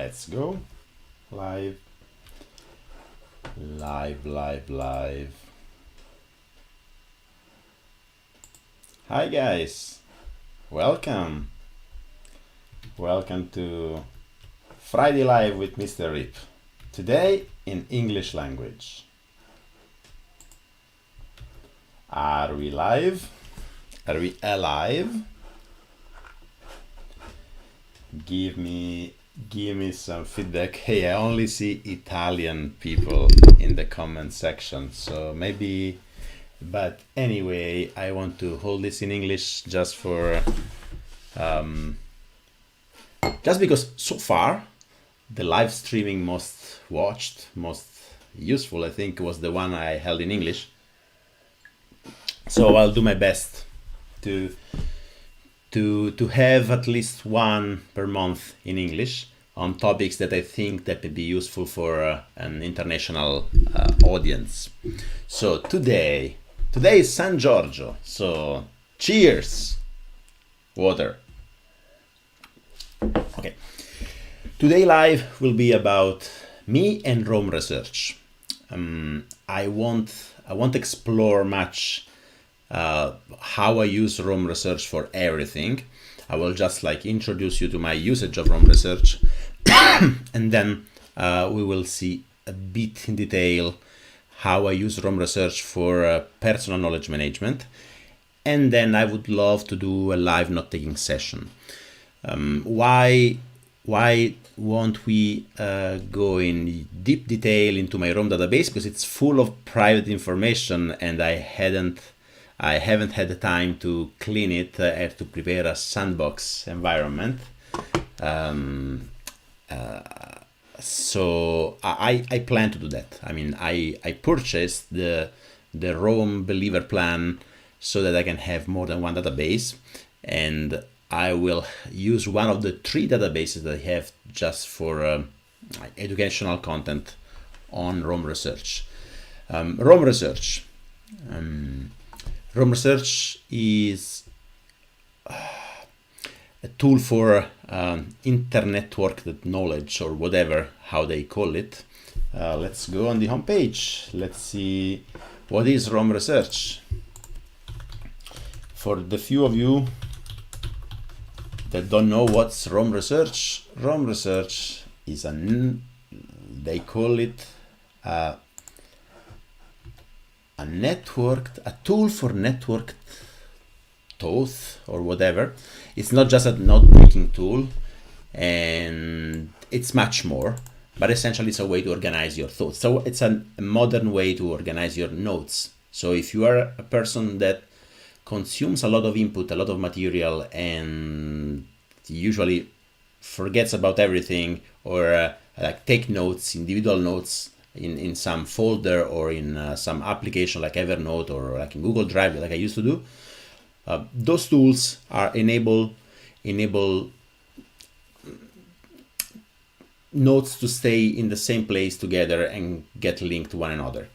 Let's go. Live. Hi guys. Welcome. Welcome to Friday Live with Mr. Rip. Today in English language. Are we live? Are we alive? Give me some feedback. Hey, I only see Italian people in the comment section, so maybe, but anyway, I want to hold this in English just for just because so far the live streaming most watched, most useful, I think, was the one I held in English. So I'll do my best to have at least one per month in English on topics that I think that would be useful for an international audience. So today is San Giorgio, so cheers! Water. Okay. Today live will be about me and Rome research. I won't explore much how I use Rome research for everything. I will just introduce you to my usage of Rome research and then we will see a bit in detail how I use Rome research for personal knowledge management, and then I would love to do a live note-taking session. Why won't we go in deep detail into my Rome database? Because it's full of private information and I haven't had the time to clean it and to prepare a sandbox environment. So I plan to do that. I mean, I purchased the Rome Believer plan so that I can have more than one database, and I will use one of the 3 databases that I have just for educational content on Rome research. Rome research is a tool for internetworked knowledge, or whatever, how they call it. Let's go on the homepage. Let's see what is Rome research. For the few of you that don't know what's Rome research is they call it a tool for networked thought, or whatever. It's not just a note-taking tool, and it's much more, but essentially it's a way to organize your thoughts. So it's a modern way to organize your notes. So if you are a person that consumes a lot of input, a lot of material, and usually forgets about everything, or take notes, individual notes in some folder or in some application like Evernote or in Google Drive, like I used to do, those tools are enable notes to stay in the same place together and get linked to one another.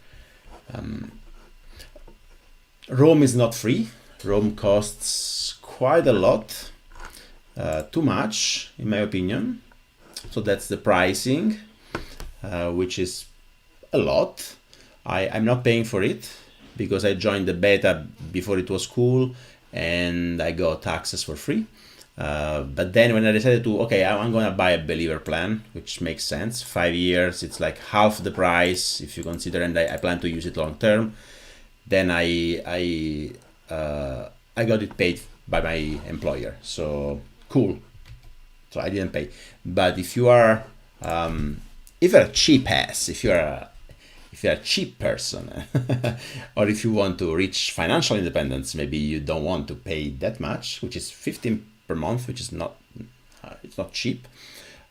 Rome is not free. Rome costs quite a lot, too much in my opinion. So that's the pricing, which is a lot. I'm not paying for it because I joined the beta before it was cool and I got access for free. But then when I decided I'm gonna buy a Believer plan, which makes sense. 5 years, it's like half the price if you consider, and I plan to use it long term. Then I got it paid by my employer, so cool. So I didn't pay. But if you're a cheap ass, if you're a cheap person, or if you want to reach financial independence, maybe you don't want to pay that much, which is 15 per month, which is not it's not cheap.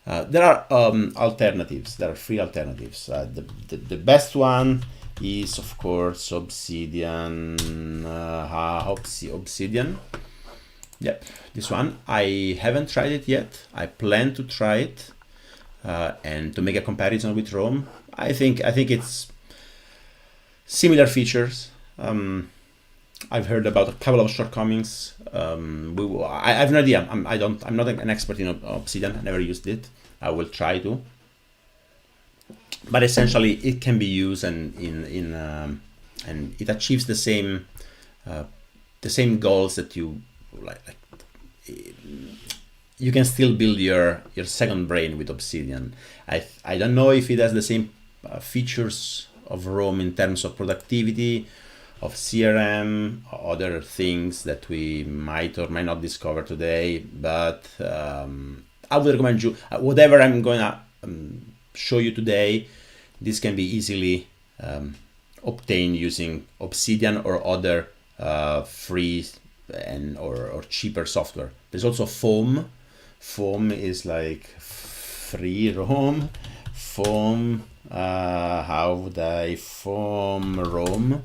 There are alternatives. There are free alternatives. The best one is, of course, Obsidian. Obsidian. Yep, this one. I haven't tried it yet. I plan to try it and to make a comparison with Rome. I think it's similar features. I've heard about a couple of shortcomings. I have no idea. I'm not an expert in Obsidian. I never used it. I will try to. But essentially, it can be used and and it achieves the same goals that you like. You can still build your second brain with Obsidian. I don't know if it has the same features of Rome in terms of productivity, of CRM, other things that we might or might not discover today. But I would recommend you whatever I'm going to show you today. This can be easily obtained using Obsidian or other free and or cheaper software. There's also Foam. Foam is like free Rome. Foam. How would I foam Rome?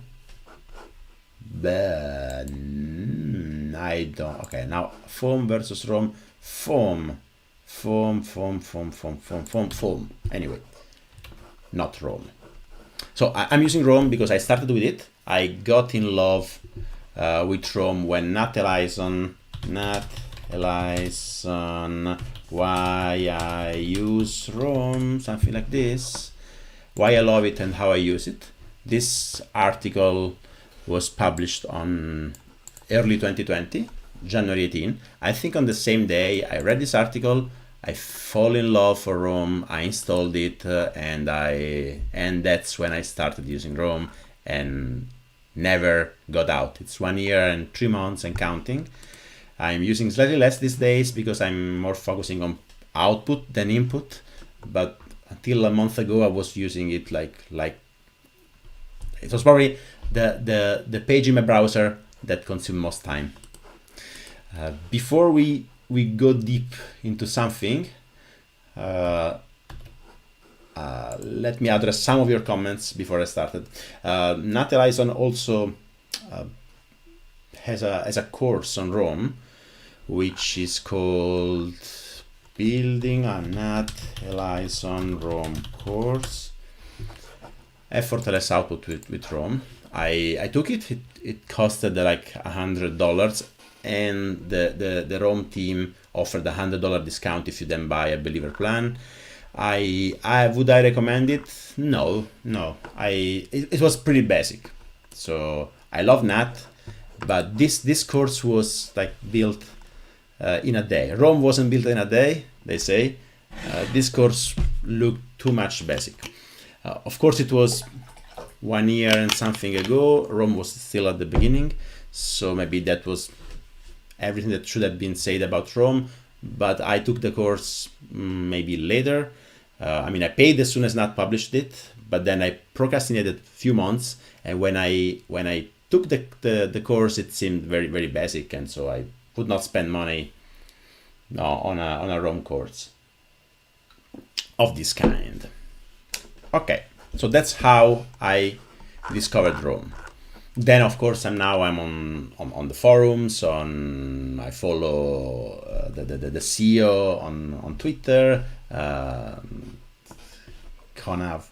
But I don't. Okay, now Foam versus Rome. Foam. Foam. Anyway, not Rome. So I'm using Rome because I started with it. I got in love with Rome when Nat Eliason, why I use Rome, something like this, why I love it and how I use it. This article was published on early 2020, January 18. I think on the same day I read this article, I fall in love for Rome, I installed it, and that's when I started using Rome and never got out. It's 1 year and 3 months and counting. I'm using slightly less these days because I'm more focusing on output than input. But until a month ago, I was using it like it was probably the page in my browser that consumed most time. Before we go deep into something, let me address some of your comments before I started. Nat Eliason also has a course on Rome, which is called Building a Nat Eliason Rome Course, Effortless Output with Rome. I took it. It costed like $100, and the Rome team offered $100 discount if you then buy a Believer plan. Would I recommend it? No. It was pretty basic. So I love Nat, but this course was like built in a day. Rome wasn't built in a day, they say. This course looked too much basic. Of course, it was 1 year and something ago. Rome was still at the beginning, so maybe that was everything that should have been said about Rome. But I took the course maybe later. I paid as soon as Nat published it, but then I procrastinated a few months. And when I took the course, it seemed very, very basic, and so I would not spend money on a Rome course of this kind. Okay, so that's how I discovered Rome. Then, of course, I'm on the forums. I follow the CEO on Twitter. Konav,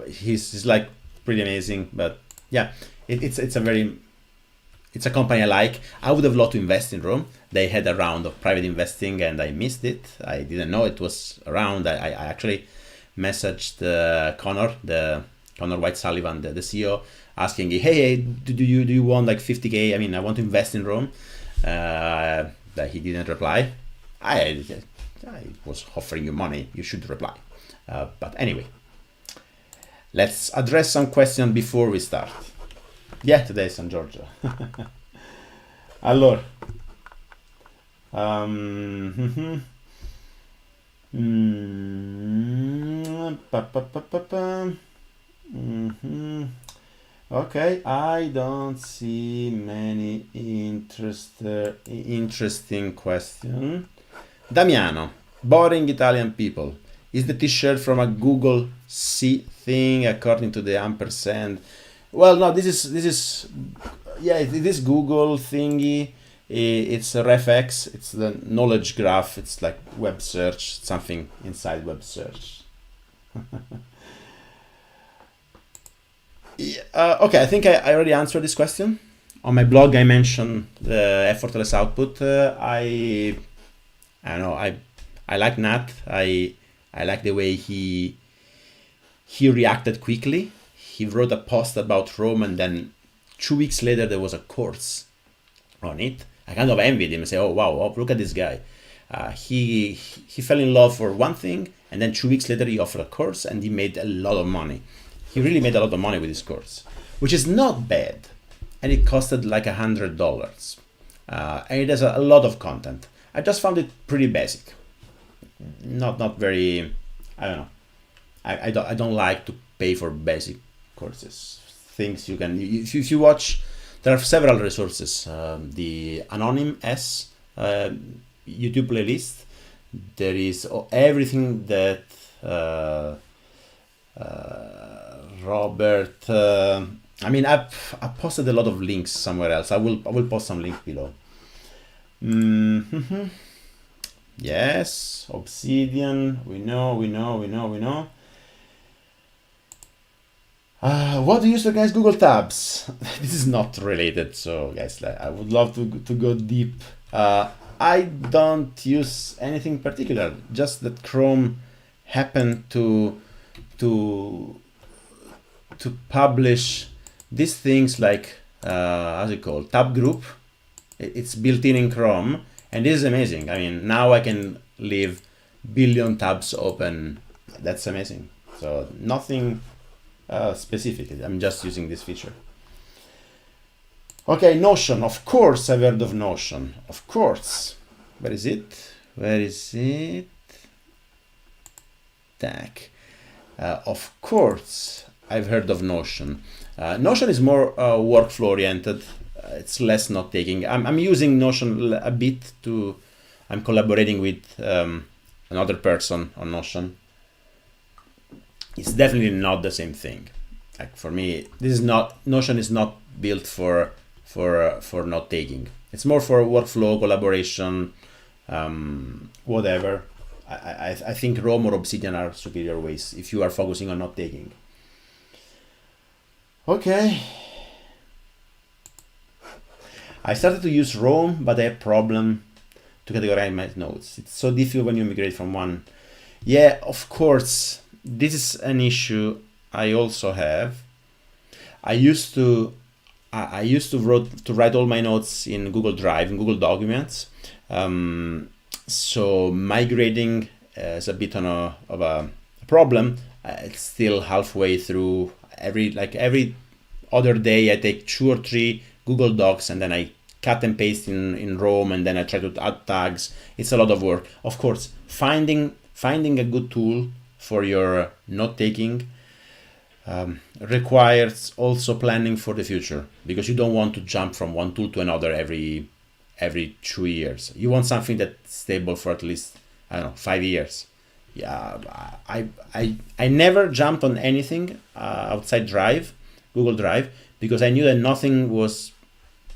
he's like pretty amazing. But yeah, it's a company I like. I would have loved to invest in Rome. They had a round of private investing, and I missed it. I didn't know it was around. I actually messaged Connor White Sullivan, the CEO, asking, hey, do you want like 50K? I want to invest in Rome. That he didn't reply. I was offering you money. You should reply. But anyway, let's address some questions before we start. Yeah, today is San Giorgio. Allora. Okay, I don't see many interesting question. Damiano, boring Italian people. Is the t-shirt from a Google C thing according to the ampersand? Well, no, this is Google thingy. It's a refx. It's the knowledge graph. It's like web search, something inside web search. Okay, I think I already answered this question. On my blog, I mentioned the effortless output. I don't know. I like Nat. I like the way he reacted quickly. He wrote a post about Rome, and then 2 weeks later there was a course on it. I kind of envied him and say, "Oh wow, look at this guy." He fell in love for one thing, and then 2 weeks later he offered a course, and he made a lot of money. He really made a lot of money with this course, which is not bad, and it costed like $100. And it has a lot of content. I just found it pretty basic, not very. I don't know. I don't like to pay for basic courses. Things you can, if you watch, there are several resources. The Anonymous YouTube playlist. There is everything that Robert. I mean, I posted a lot of links somewhere else. I will post some links below. Yes, Obsidian. We know. What do you use to guys Google tabs? This is not related, so guys, I would love to go deep. I don't use anything particular, just that Chrome happened to publish these things like how's it called, tab group. It's built in Chrome, and this is amazing. I mean, now I can leave billion tabs open. That's amazing. So nothing specific. I'm just using this feature. Okay, Notion. Of course, I've heard of Notion. Of course. Where is it? Tac. Of course, I've heard of Notion. Notion is more workflow oriented. It's less note taking. I'm using Notion a bit to. I'm collaborating with another person on Notion. It's definitely not the same thing. Like for me, Notion is not built for note taking. It's more for workflow, collaboration, whatever. I think Rome or Obsidian are superior ways if you are focusing on note taking. Okay. I started to use Rome, but I have a problem to categorize my notes. It's so difficult when you migrate from one. Yeah, of course. This is an issue I also have. I used to write all my notes in Google Drive, in Google Documents. So migrating is a bit of a problem. It's still halfway through. Every other day I take 2 or 3 Google Docs, and then I cut and paste in Rome, and then I try to add tags. It's a lot of work. Of course, finding a good tool for your note taking requires also planning for the future, because you don't want to jump from one tool to another every 2 years. You want something that's stable for at least, I don't know, 5 years. Yeah, I never jumped on anything outside Google Drive, because I knew that nothing was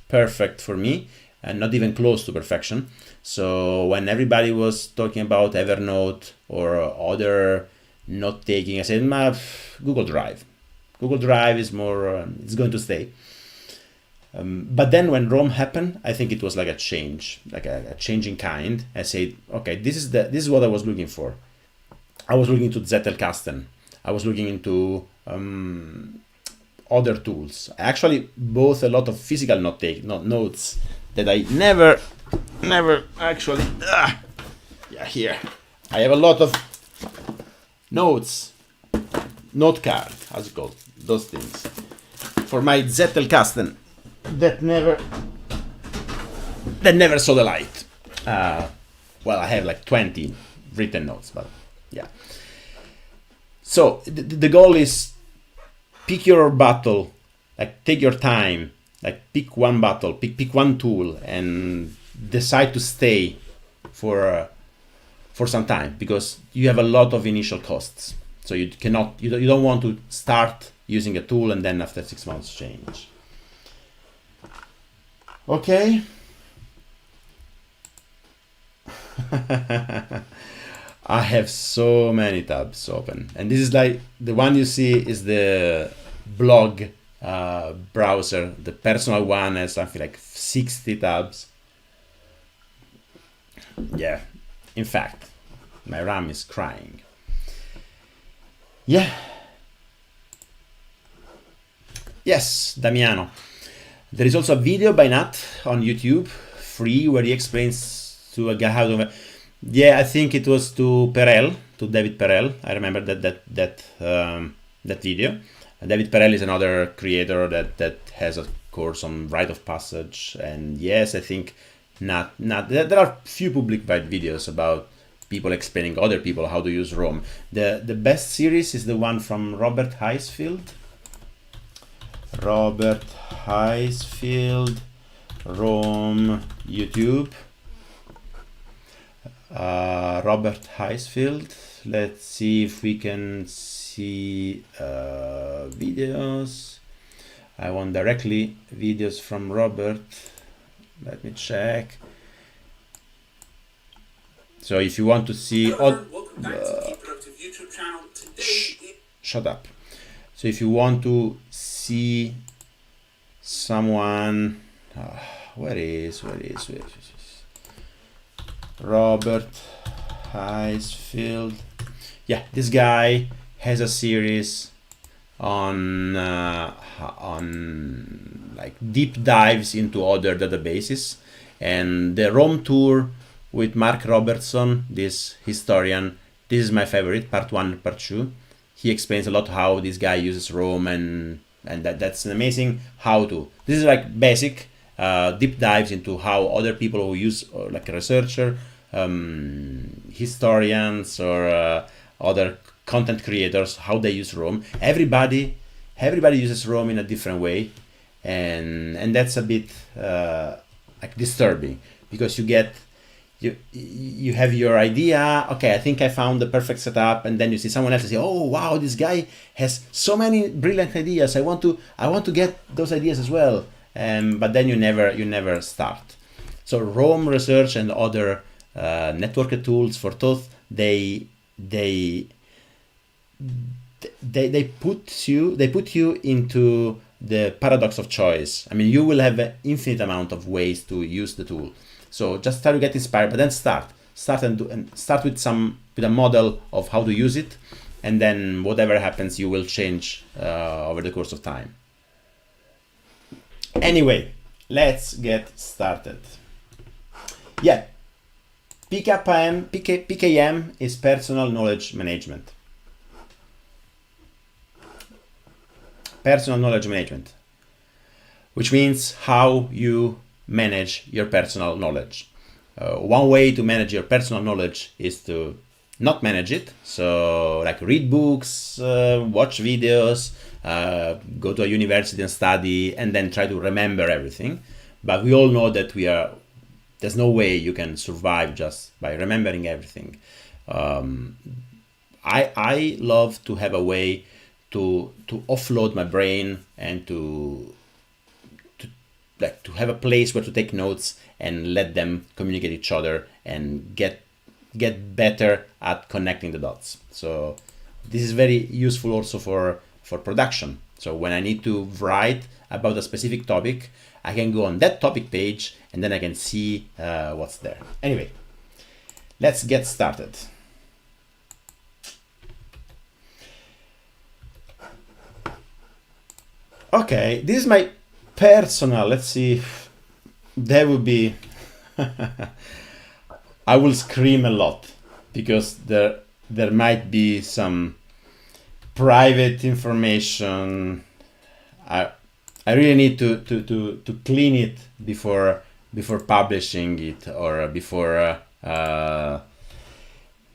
perfect for me, and not even close to perfection. So when everybody was talking about Evernote or other note taking, I said, Google Drive. Google Drive is more, it's going to stay. But then when Rome happened, I think it was like a change, like a changing kind. I said, okay, this is what I was looking for. I was looking into Zettelkasten. I was looking into other tools. I actually bought a lot of physical notes that I never actually. Yeah, here I have a lot of notes, note card, how's it called? Those things for my Zettelkasten that never saw the light. Well, I have like 20 written notes, but yeah. So the goal is pick your battle, like take your time, like pick one battle, pick one tool, and decide to stay for some time, because you have a lot of initial costs. So you don't want to start using a tool and then after 6 months change. Okay. I have so many tabs open, and this is like the one you see is the blog browser. The personal one has something like 60 tabs. Yeah, in fact, my RAM is crying. Yeah. Yes, Damiano. There is also a video by Nat on YouTube, free, where he explains to a guy how to. Yeah, I think it was to Perel, to David Perel. I remember that video. David Perel is another creator that has a course on rite of passage, and yes, I think Nat. There are few public videos about people explaining other people how to use Rome. The best series is the one from Robert Heisfield. Rome YouTube. Robert Heisfield. Let's see if we can see videos. I want directly videos from Robert. Let me check. So if you want to see shut up. So if you want to see someone, where is Robert Heisfield? Yeah, this guy has a series on like deep dives into other databases, and the Rome tour with Mark Robertson, this historian. This is my favorite, part 1 and part 2. He explains a lot how this guy uses Rome, and that's an amazing how to. This is like basic deep dives into how other people who use, or like a researcher, historians, or other content creators, how they use Rome. Everybody uses Rome in a different way, and that's a bit like disturbing, because you have your idea. Okay, I think I found the perfect setup, and then you see someone else and say, "Oh wow, this guy has so many brilliant ideas. I want to get those ideas as well." But then you never start. So Rome research and other network tools for thought, they put you into the paradox of choice. I mean, you will have an infinite amount of ways to use the tool. So just try to get inspired, but then start with a model of how to use it, and then whatever happens, you will change over the course of time. Anyway, let's get started. Yeah, PKM is personal knowledge management. Personal knowledge management, which means how you manage your personal knowledge. One way to manage your personal knowledge is to not manage it. So like read books, watch videos, go to a university and study, and then try to remember everything. But we all know that there's no way you can survive just by remembering everything. I love to have a way to offload my brain, and to have a place where to take notes and let them communicate each other and get better at connecting the dots. So this is very useful also for production. So when I need to write about a specific topic, I can go on that topic page, and then I can see what's there. Anyway, let's get started. Okay, this is my personal, let's see, there will be, I will scream a lot, because there might be some private information. I really need to clean it before publishing it, or before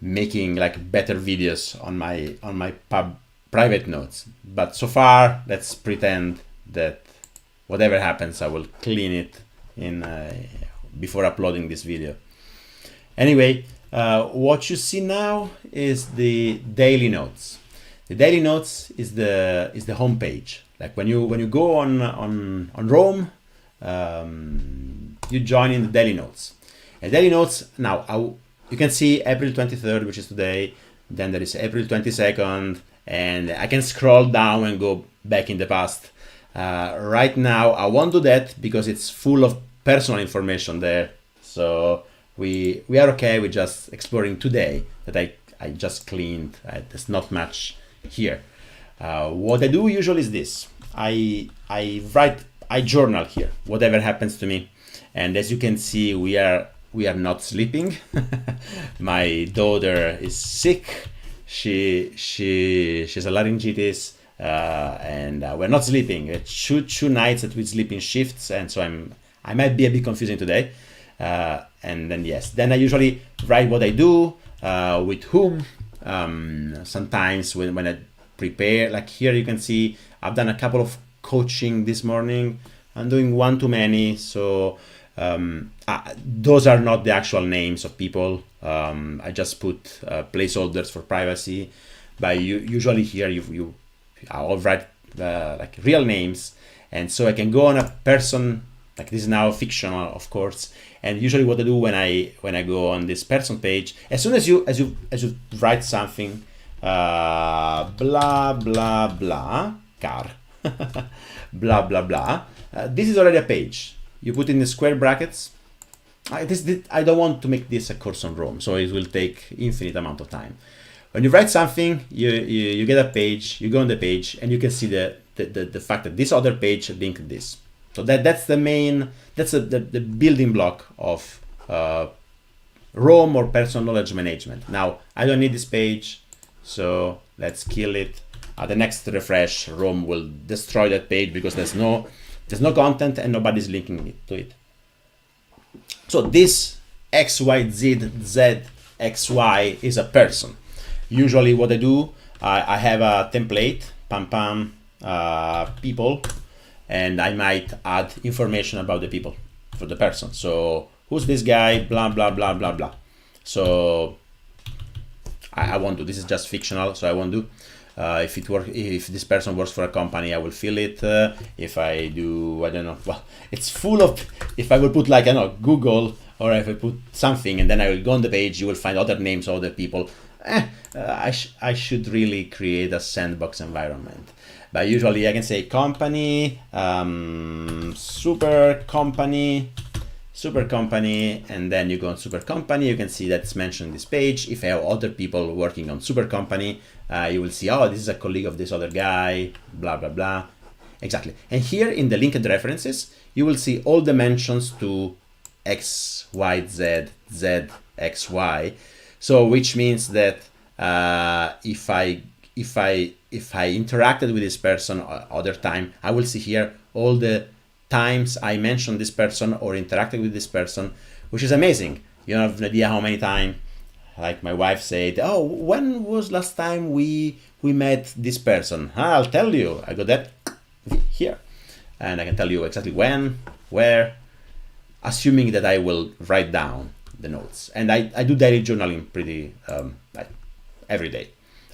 making like better videos on my private notes. But so far, let's pretend that whatever happens, I will clean it before uploading this video. Anyway, what you see now is the daily notes. The daily notes is the home page. Like when you go on Rome, you join in the daily notes. And daily notes now, you can see April 23rd, which is today. Then there is April 22nd, and I can scroll down and go back in the past. Right now, I won't do that because it's full of personal information there. So we are okay with just exploring today that I just cleaned. There's not much here. What I do usually is this. I journal here, whatever happens to me. And as you can see, we are not sleeping. My daughter is sick. She's a laryngitis, and we're not sleeping. It's two nights that we sleep in shifts, and so I might be a bit confusing today. And then I usually write what I do, with whom. Sometimes when I prepare, like here you can see I've done a couple of coaching this morning. I'm doing one too many, so those are not the actual names of people. I just put placeholders for privacy, but usually here I'll write like real names, and so I can go on a person. Like this is now fictional, of course. And usually, what I do when I go on this person page, as soon as you write something, blah blah blah car, blah blah blah. This is already a page. You put in the square brackets. I don't want to make this a course on Rome, so it will take infinite amount of time. When you write something, you get a page. You go on the page, and you can see the fact that this other page linked this. So that's the building block of Rome or personal knowledge management. Now I don't need this page, so let's kill it. The next refresh, Rome will destroy that page because there's no content and nobody's linking it to it. So this XYZ XY is a person. Usually what I do, I have a template, people, and I might add information about the people for the person. So who's this guy? Blah blah blah blah blah. So I won't do. This is just fictional, so I won't do. If this person works for a company, I will fill it. If I do, I don't know. Well, it's full of. If I will put like Google, or if I put something, and then I will go on the page, you will find other names of other people. I should really create a sandbox environment. But usually I can say company, super company, and then you go on super company. You can see that's mentioned in this page. If I have other people working on super company, you will see, oh, this is a colleague of this other guy, blah, blah, blah. Exactly. And here in the linked references, you will see all the mentions to X, Y, Z, Z, X, Y. So which means that if I interacted with this person other time, I will see here all the times I mentioned this person or interacted with this person, which is amazing. You don't have an idea how many times, like my wife said, oh, when was last time we met this person? I'll tell you. I got that here. And I can tell you exactly when, where, assuming that I will write down the notes. And I do daily journaling pretty like every day.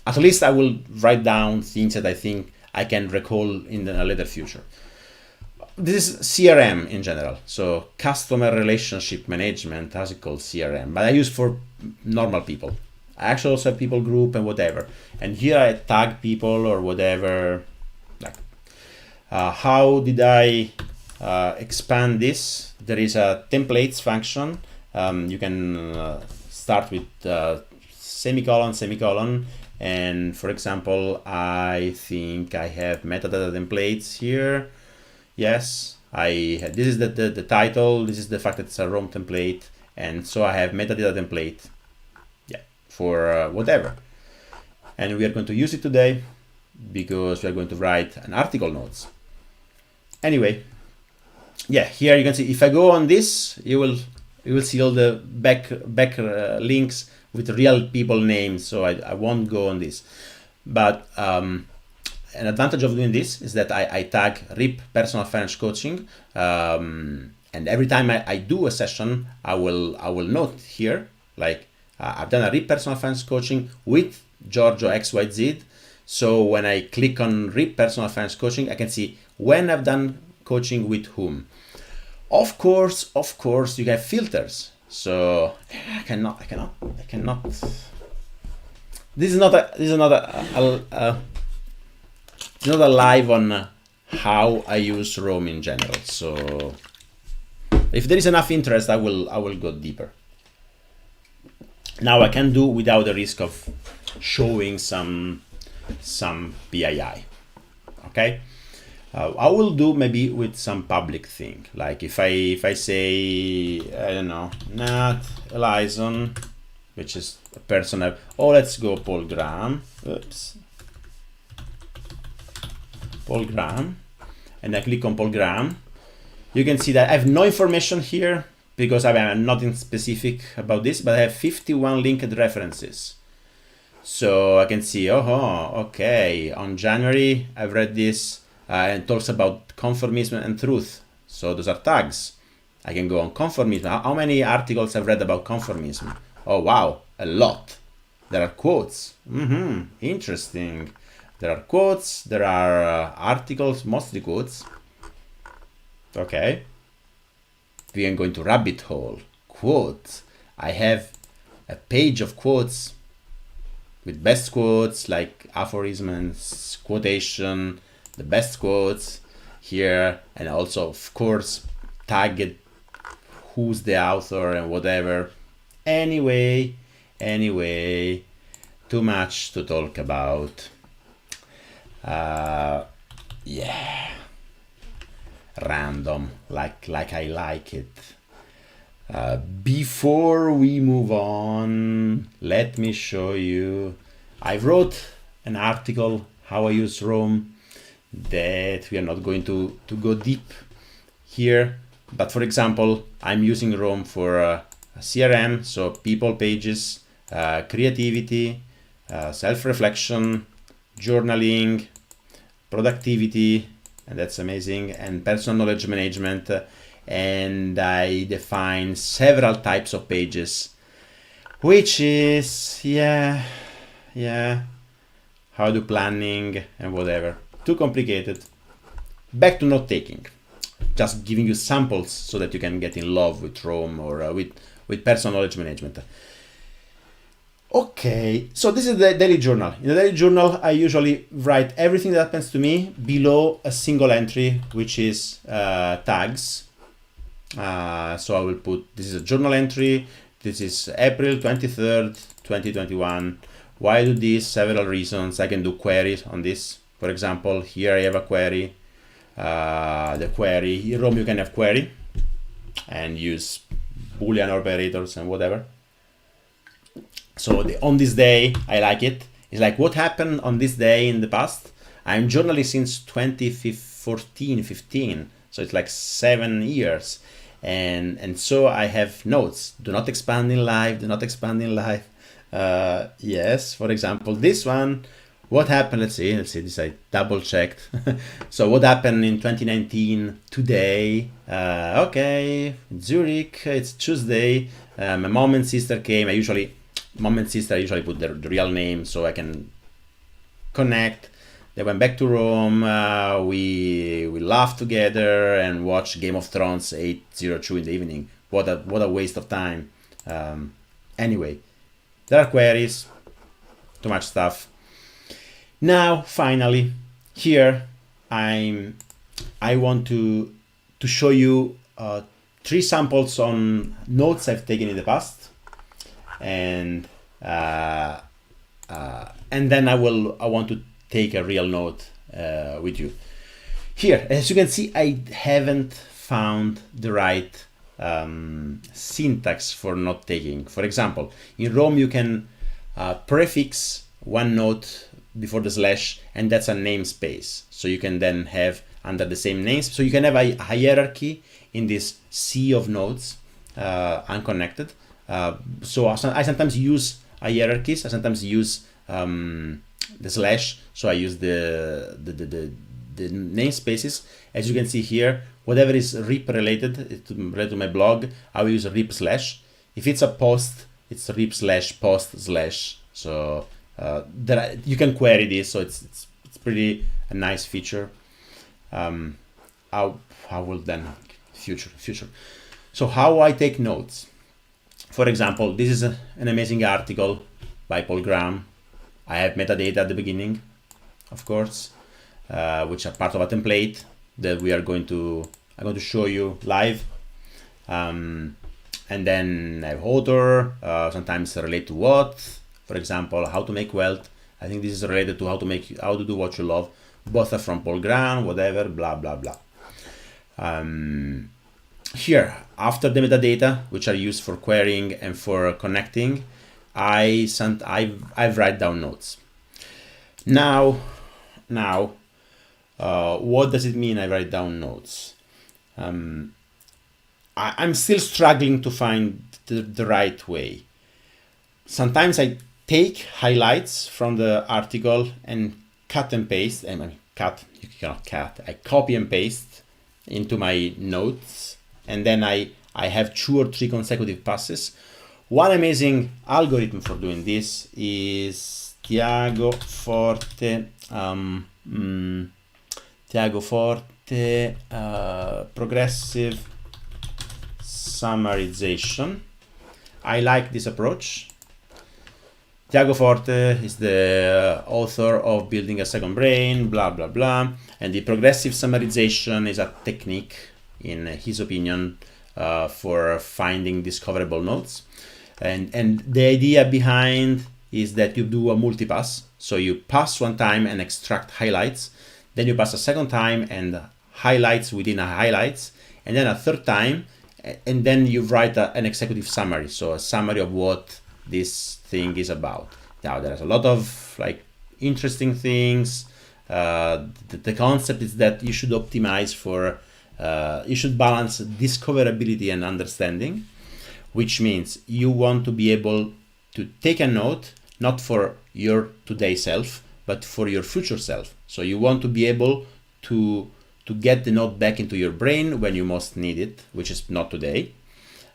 At least I will write down things that I think I can recall in the later future. This is CRM in general, so customer relationship management, how's it called, CRM, but I use for normal people. I actually also have people group and whatever, and here I tag people or whatever. Like, how did I expand this? There is a templates function. You can start with semicolon, and for example, I think I have metadata templates here. Yes, this is the title, this is the fact that it's a Rome template, and so I have metadata template, yeah, for whatever. And we are going to use it today because we are going to write an article notes. Anyway, yeah, here you can see, if I go on this, you will see all the back links with real people names, so I won't go on this. But an advantage of doing this is that I tag RIP personal finance coaching, and every time I do a session, I will note here, like I've done a RIP personal finance coaching with Giorgio XYZ. So when I click on RIP personal finance coaching, I can see when I've done coaching with whom. Of course, you have filters. So I cannot. This is not a live on how I use Rome in general. So if there is enough interest, I will go deeper. Now I can do without the risk of showing some PII. Okay, I will do maybe with some public thing, like if I say, I don't know, Nat Eliason, which is a person. Oh, let's go Paul Graham. Oops. Paul Graham, and I click on Paul Graham. You can see that I have no information here because I have nothing specific about this, but I have 51 linked references. So I can see, oh, okay, on January I've read this and talks about conformism and truth. So those are tags. I can go on conformism. How many articles I've read about conformism? Oh wow, a lot. There are quotes. Interesting. There are quotes, there are articles, mostly quotes. Okay. We can go into rabbit hole. Quotes. I have a page of quotes with best quotes, like aphorisms, quotation, the best quotes here, and also, of course, tagged who's the author and whatever. Anyway, too much to talk about. Yeah, random, like I like it. Before we move on, let me show you. I wrote an article how I use Rome that we are not going to go deep here, but for example, I'm using Rome for CRM, so people pages, creativity, self-reflection, journaling, productivity, and that's amazing, and personal knowledge management, and I define several types of pages, which is how do planning and whatever. Too complicated. Back to note taking. Just giving you samples so that you can get in love with Rome or with personal knowledge management. Okay, so this is the daily journal. In the daily journal, I usually write everything that happens to me below a single entry, which is tags. So I will put, this is a journal entry. This is April 23rd, 2021. Why do this? Several reasons. I can do queries on this. For example, here I have a query. The query, in Rome you can have query and use Boolean operators and whatever. So on this day, I like it. It's like what happened on this day in the past. I'm journaling since 2014, 15. So it's like 7 years. And so I have notes. Do not expand in life, do not expand in life. Yes, for example, this one, what happened, let's see, this I double checked. So what happened in 2019 today? Okay, Zurich, it's Tuesday. My mom and sister came. Mom and sister, I usually put the real name so I can connect. They went back to Rome. We laughed together and watched Game of Thrones 8:02 in the evening. What a waste of time. Anyway, there are queries. Too much stuff. Now, finally, here I want to show you 3 samples on notes I've taken in the past, and then I want to take a real note with you. Here, as you can see, I haven't found the right syntax for note taking. For example, in Rome you can prefix one note before the slash, and that's a namespace. So you can then have under the same names. So you can have a hierarchy in this sea of nodes, unconnected. So I sometimes use hierarchies. I sometimes use the slash. So I use the namespaces. As you can see here, whatever is rip related to my blog, I will use rip slash. If it's a post, it's rip slash post slash. So you can query this, so it's pretty a nice feature. I will then future. So how I take notes. For example, this is an amazing article by Paul Graham. I have metadata at the beginning, of course. which are part of a template that I'm going to show you live. And then I have author, sometimes relate to what, for example, how to make wealth. I think this is related to how to do what you love. Both are from Paul Graham, whatever, blah, blah, blah. Here, after the metadata, which are used for querying and for connecting, I write down notes. Now, what does it mean I write down notes? I'm still struggling to find the right way. Sometimes I take highlights from the article and cut and paste. I copy and paste into my notes, and then I have 2 or 3 consecutive passes. One amazing algorithm for doing this is Tiago Forte. Progressive Summarization. I like this approach. Tiago Forte is the author of Building a Second Brain, blah, blah, blah. And the progressive summarization is a technique, in his opinion, for finding discoverable notes. And the idea behind is that you do a multipass. So you pass one time and extract highlights. Then you pass a second time and highlights within a highlights. And then a third time. And then you write an executive summary. So a summary of what this thing is about. Now there's a lot of interesting things. The concept is that you should optimize for, you should balance discoverability and understanding, which means you want to be able to take a note, not for your today self, but for your future self. So you want to be able to get the note back into your brain when you most need it, which is not today.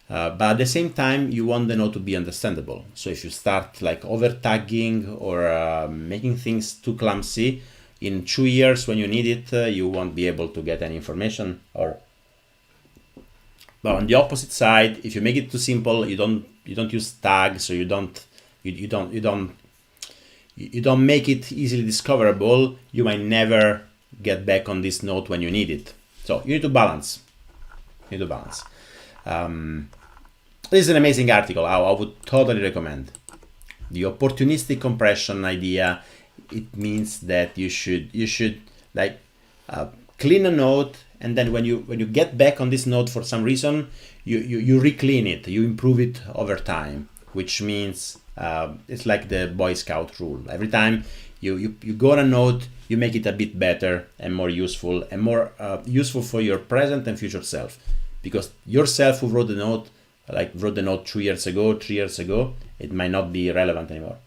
But at the same time, you want the note to be understandable. So if you start over tagging or making things too clumsy, in 2 years when you need it, you won't be able to get any information. But on the opposite side, if you make it too simple, you don't use tags, so you don't make it easily discoverable, you might never get back on this note when you need it. So you need to balance. This is an amazing article. I would totally recommend. The opportunistic compression idea, it means that you should clean a note, and then when you get back on this note for some reason, you re-clean it, you improve it over time, which means it's like the Boy Scout rule. Every time you go on a note, you make it a bit better and more useful for your present and future self, because yourself who wrote the note 2 years ago, 3 years ago, it might not be relevant anymore.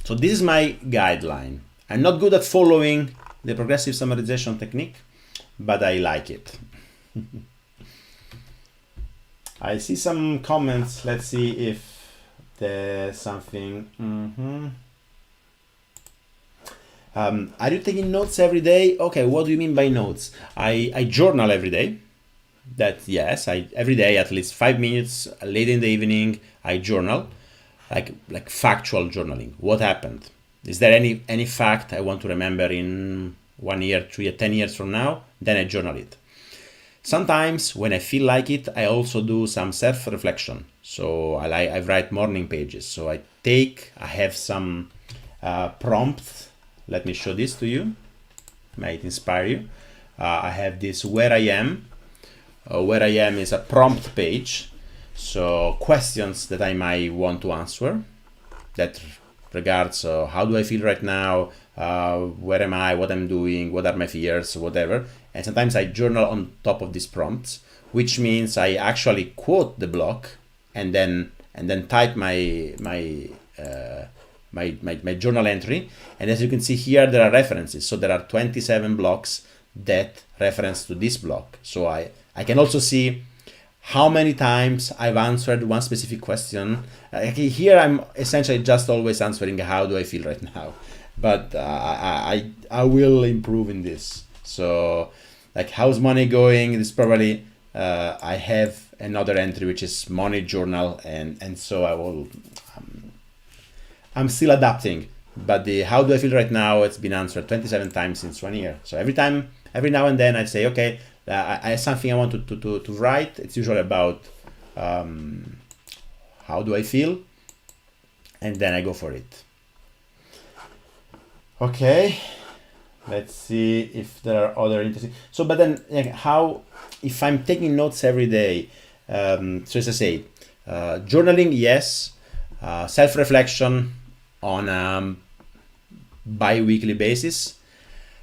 So this is my guideline. I'm not good at following the progressive summarization technique, but I like it. I see some comments. Let's see if there's something. Are you taking notes every day? Okay, what do you mean by notes? I journal every day. Yes, every day at least 5 minutes late in the evening I journal, like factual journaling. What happened? Is there any fact I want to remember in 1 year, 3 years, 10 years from now? Then I journal it. Sometimes when I feel like it, I also do some self-reflection. So I write morning pages. So I have some prompts. Let me show this to you. Might inspire you. I have this where I am. Where I am is a prompt page. So questions that I might want to answer that regards how do I feel right now, where am I, what I'm doing, what are my fears, whatever. And sometimes I journal on top of these prompts, which means I actually quote the block and then type my journal entry. And as you can see here, there are references. So there are 27 blocks that reference to this block. So I can also see how many times I've answered one specific question. Here I'm essentially just always answering how do I feel right now, but I will improve in this. So how's money going? This probably I have another entry which is money journal, and so I will. I'm still adapting but the how do I feel right now, it's been answered 27 times since 1 year. So every now and then I say, okay, I have something I want to write. It's usually about how do I feel, and then I go for it. Okay, let's see if there are other interesting. So, but then how, if I'm taking notes every day, so as I say, journaling, yes, self-reflection on a bi-weekly basis,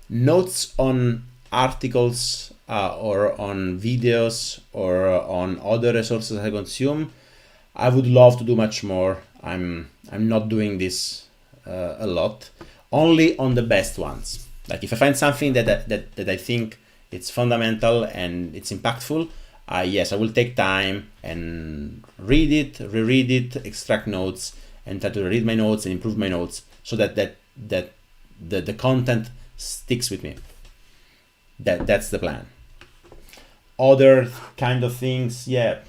notes on articles or on videos or on other resources I consume. I would love to do much more. I'm not doing this a lot. Only on the best ones. Like if I find something that I think it's fundamental and it's impactful, yes, I will take time and read it, reread it, extract notes, and try to read my notes and improve my notes so that the content sticks with me. That's the plan. Other kind of things, yeah.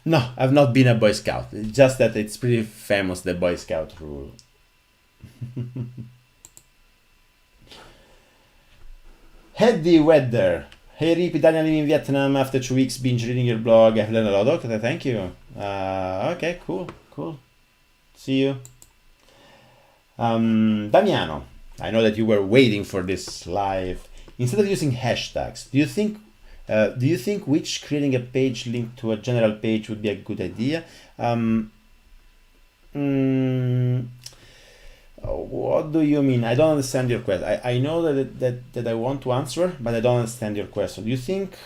No, I've not been a Boy Scout. It's just that it's pretty famous, the Boy Scout rule. Heady Weather. Hey Rip, Italian living in Vietnam after 2 weeks binge reading your blog. I've learned a lot. Okay, thank you. Okay, cool. See you. Damiano, I know that you were waiting for this live. Instead of using hashtags, do you think which creating a page linked to a general page would be a good idea? What do you mean? I don't understand your question. I know that I want to answer, but I don't understand your question. Do you think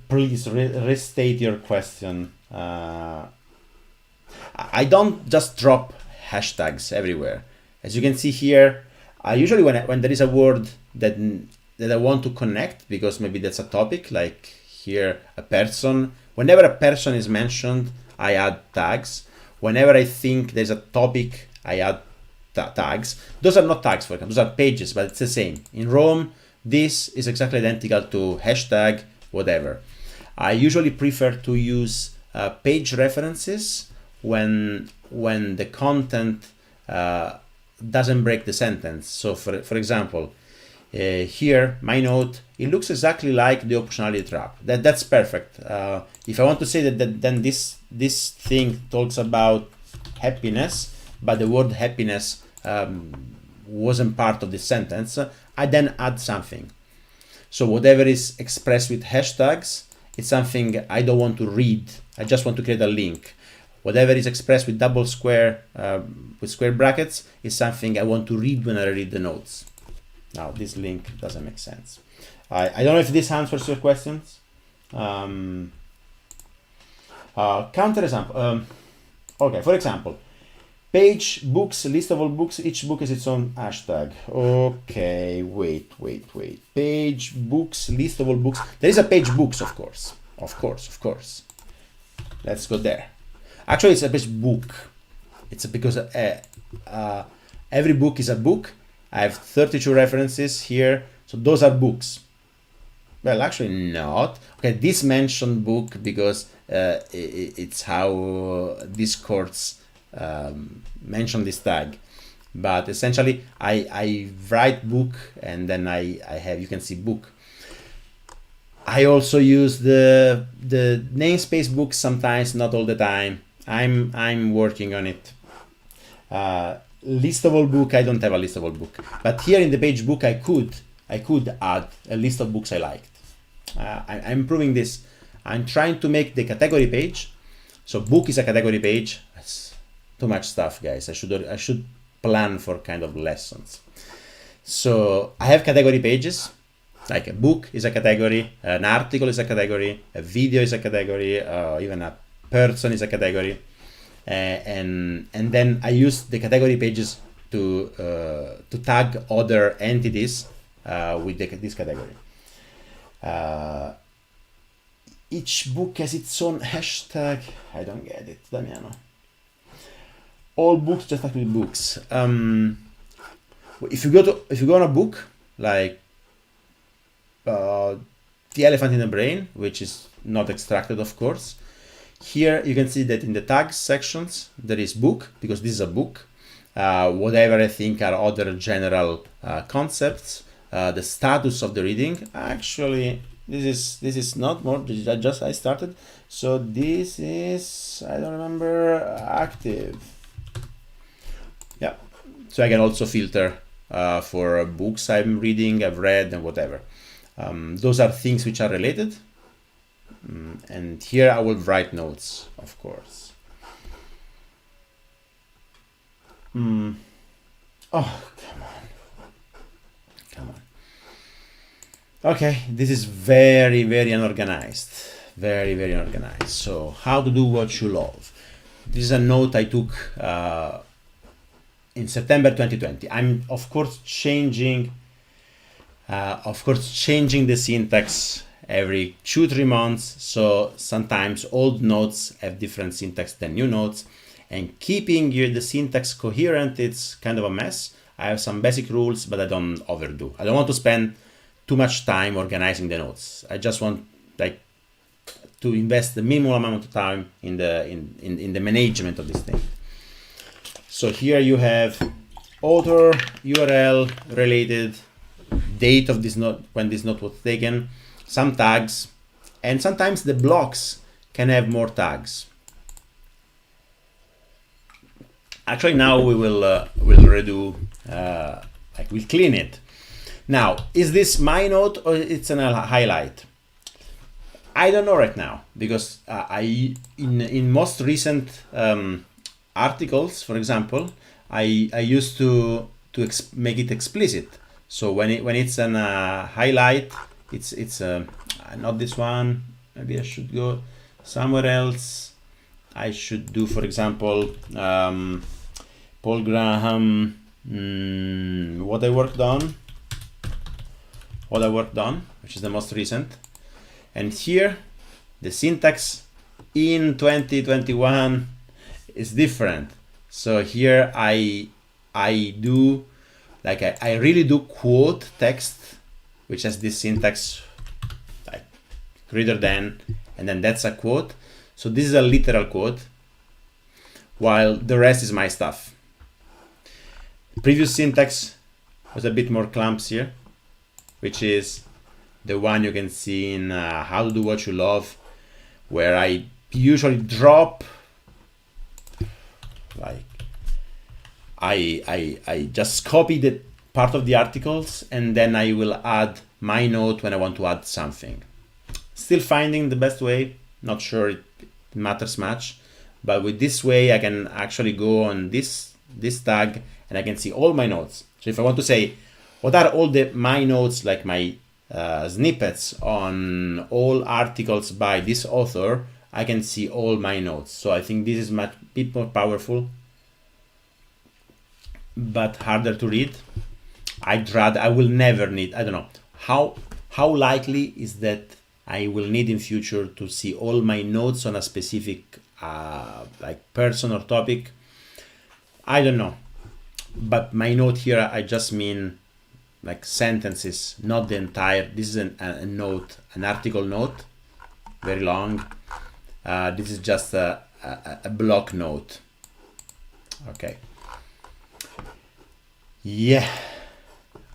please restate your question. I don't just drop hashtags everywhere. As you can see here, I usually when there is a word that I want to connect, because maybe that's a topic, like here a person. Whenever a person is mentioned, I add tags. Whenever I think there's a topic, I add tags. Those are not tags, for example. Those are pages, but it's the same. In Rome, this is exactly identical to hashtag whatever. I usually prefer to use page references when the content doesn't break the sentence. So for example, here my note, it looks exactly like the optionality trap. That's perfect. If I want to say that then this thing talks about happiness, but the word happiness wasn't part of the sentence, I then add something. So whatever is expressed with hashtags, it's something I don't want to read. I just want to create a link. Whatever is expressed with double square, with square brackets, is something I want to read when I read the notes. Now, this link doesn't make sense. I don't know if this answers your questions. Counter example. Okay, for example, page, books, list of all books. Each book is its own hashtag. Okay, wait. Page, books, list of all books. There is a page books, of course. Let's go there. Actually, it's a page book. It's because every book is a book. I have 32 references here, so those are books. Well, actually not. Okay, this mentioned book because it's how Discords mention this tag. But essentially, I write book and then I have, you can see book. I also use the namespace book sometimes, not all the time. I'm working on it. List of all book, I don't have a list of all book, but here in the page book I could add a list of books I liked. I'm improving this. I'm trying to make the category page. So book is a category page. That's too much stuff, guys. I should plan for kind of lessons. So I have category pages. Like a book is a category, an article is a category, a video is a category, even a person is a category. And then I use the category pages to tag other entities with this category. Each book has its own hashtag. I don't get it, Damiano. All books just like with books. If you go on a book like the elephant in the brain, which is not extracted, of course. Here you can see that in the tags sections there is book, because this is a book. Whatever I think are other general concepts. The status of the reading. Actually, this is not more. I started. So this is, I don't remember, active. Yeah. So I can also filter for books I'm reading, I've read, and whatever. Those are things which are related. And here I will write notes, of course. Oh, come on. Okay, this is very, very unorganized. Very, very unorganized. So how to do what you love. This is a note I took in September 2020. I'm, of course, changing the syntax every 2-3 months. So sometimes old notes have different syntax than new notes. And keeping the syntax coherent, it's kind of a mess. I have some basic rules, but I don't overdo. I don't want to spend too much time organizing the notes. I just want to invest the minimal amount of time in the management of this thing. So here you have author, URL, related, date of this note, when this note was taken, some tags, and sometimes the blocks can have more tags. Actually, now we will redo, we'll clean it. Now, is this my note or it's a highlight? I don't know right now, because in most recent articles, for example, I used to make it explicit. So when it's an highlight, it's not this one. Maybe I should go somewhere else. I should do, for example, Paul Graham, what I worked on, which is the most recent. And here, the syntax in 2021 is different. So here I do, I really do quote text, which has this syntax, like greater than, and then that's a quote. So this is a literal quote, while the rest is my stuff. Previous syntax was a bit more clumsier, which is the one you can see in How to Do What You Love, where I usually drop, I just copy the part of the articles, and then I will add my note when I want to add something. Still finding the best way, not sure it matters much, but with this way I can actually go on this tag and I can see all my notes. So if I want to say what are all my notes, like my snippets on all articles by this author, I can see all my notes. So I think this is a bit more powerful, but harder to read. I will never need, I don't know, how likely is that I will need in future to see all my notes on a specific person or topic. I don't know. But my note here, I just mean like sentences, not the entire. This is a note, an article note, very long. This is just a block note. Okay. Yeah.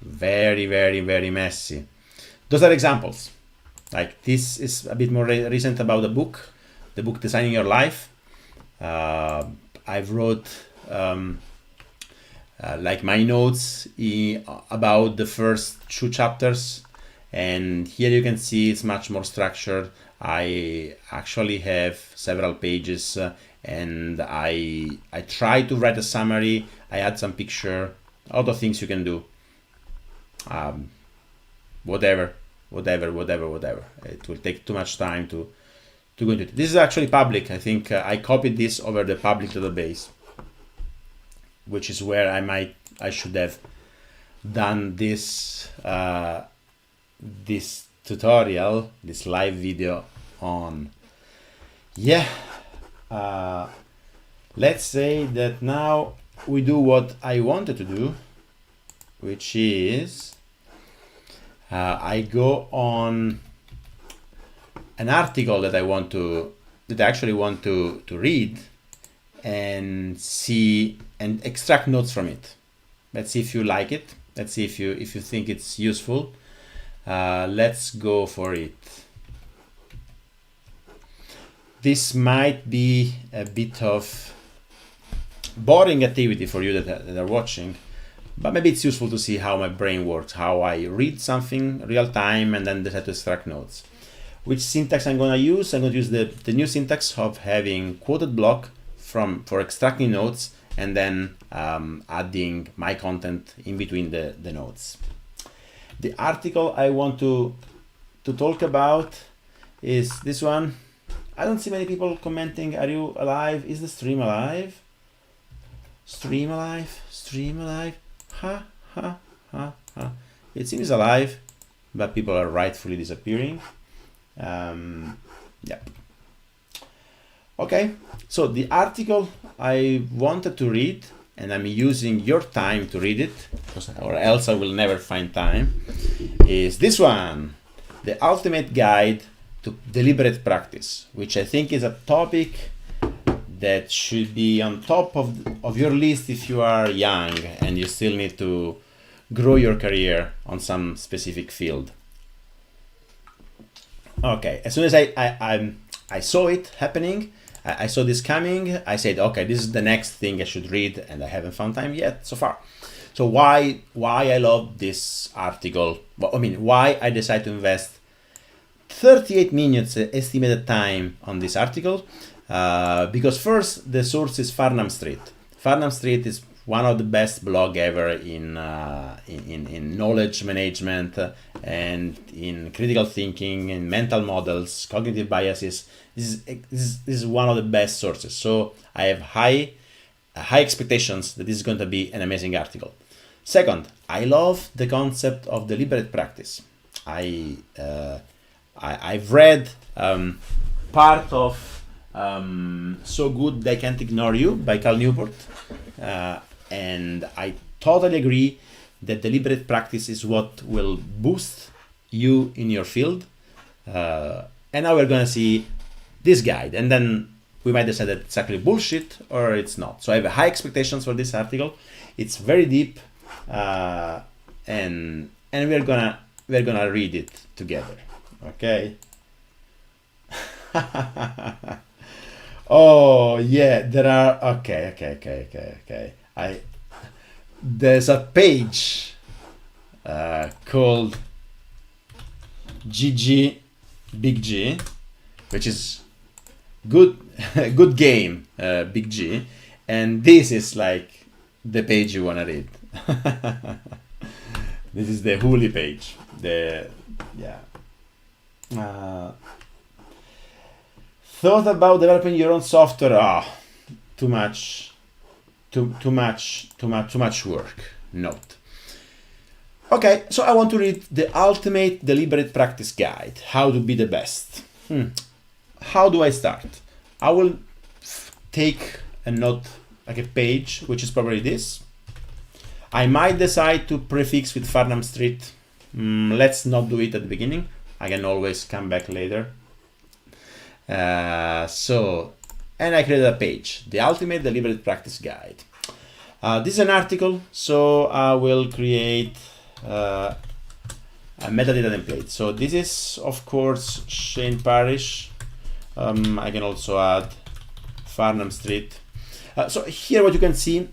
Very, very, very messy. Those are examples. Like this is a bit more recent about the book Designing Your Life. I've wrote like my notes about the first 2 chapters, and here you can see it's much more structured. I actually have several pages, and I try to write a summary. I add some picture, other things you can do. Whatever. It will take too much time to go into it. This is actually public. I think I copied this over the public database, which is where I should have done this this tutorial, this live video on. Yeah. Let's say that now we do what I wanted to do, which is I go on an article that I actually want to read and see and extract notes from it. Let's see if you like it. Let's see if you think it's useful. Let's go for it. This might be a bit of boring activity for you that are watching, but maybe it's useful to see how my brain works, how I read something real time and then decide to extract notes. Which syntax I'm going to use? I'm going to use the new syntax of having quoted block for extracting notes and then adding my content in between the notes. The article I want to talk about is this one. I don't see many people commenting. Are you alive? Is the stream alive? Stream alive? Stream alive? Ha, ha, ha, ha. It seems alive, but people are rightfully disappearing. Yep. Okay, so the article I wanted to read, and I'm using your time to read it, or else I will never find time, is this one, The Ultimate Guide to Deliberate Practice, which I think is a topic that should be on top of your list if you are young and you still need to grow your career on some specific field. Okay, as soon as I saw it happening, I saw this coming, I said, okay, this is the next thing I should read, and I haven't found time yet so far. So why I love this article? Well, I mean, why I decided to invest 38 minutes estimated time on this article? Because first, the source is Farnham Street. Farnham Street is one of the best blog ever in knowledge management and in critical thinking and mental models, cognitive biases. This is one of the best sources. So I have high expectations that this is going to be an amazing article. Second, I love the concept of deliberate practice. I've read part of So Good They Can't Ignore You by Cal Newport. And I totally agree that deliberate practice is what will boost you in your field. And now we're going to see this guide, and then we might decide that it's actually bullshit or it's not. So I have high expectations for this article. It's very deep, and we're gonna read it together. Okay. Oh yeah, there are. Okay. There's a page called GG Big G, which is good game, Big G, and this is like the page you want to read. This is the Hooli page. Thought about developing your own software. Too much work. Note. Okay, so I want to read the Ultimate Deliberate Practice Guide. How to be the best. How do I start? I will take a note, like a page, which is probably this. I might decide to prefix with Farnham Street. Let's not do it at the beginning. I can always come back later. And I created a page, the Ultimate Deliberate Practice Guide. This is an article, so I will create a metadata template. So this is, of course, Shane Parrish. I can also add Farnham Street. So here what you can see,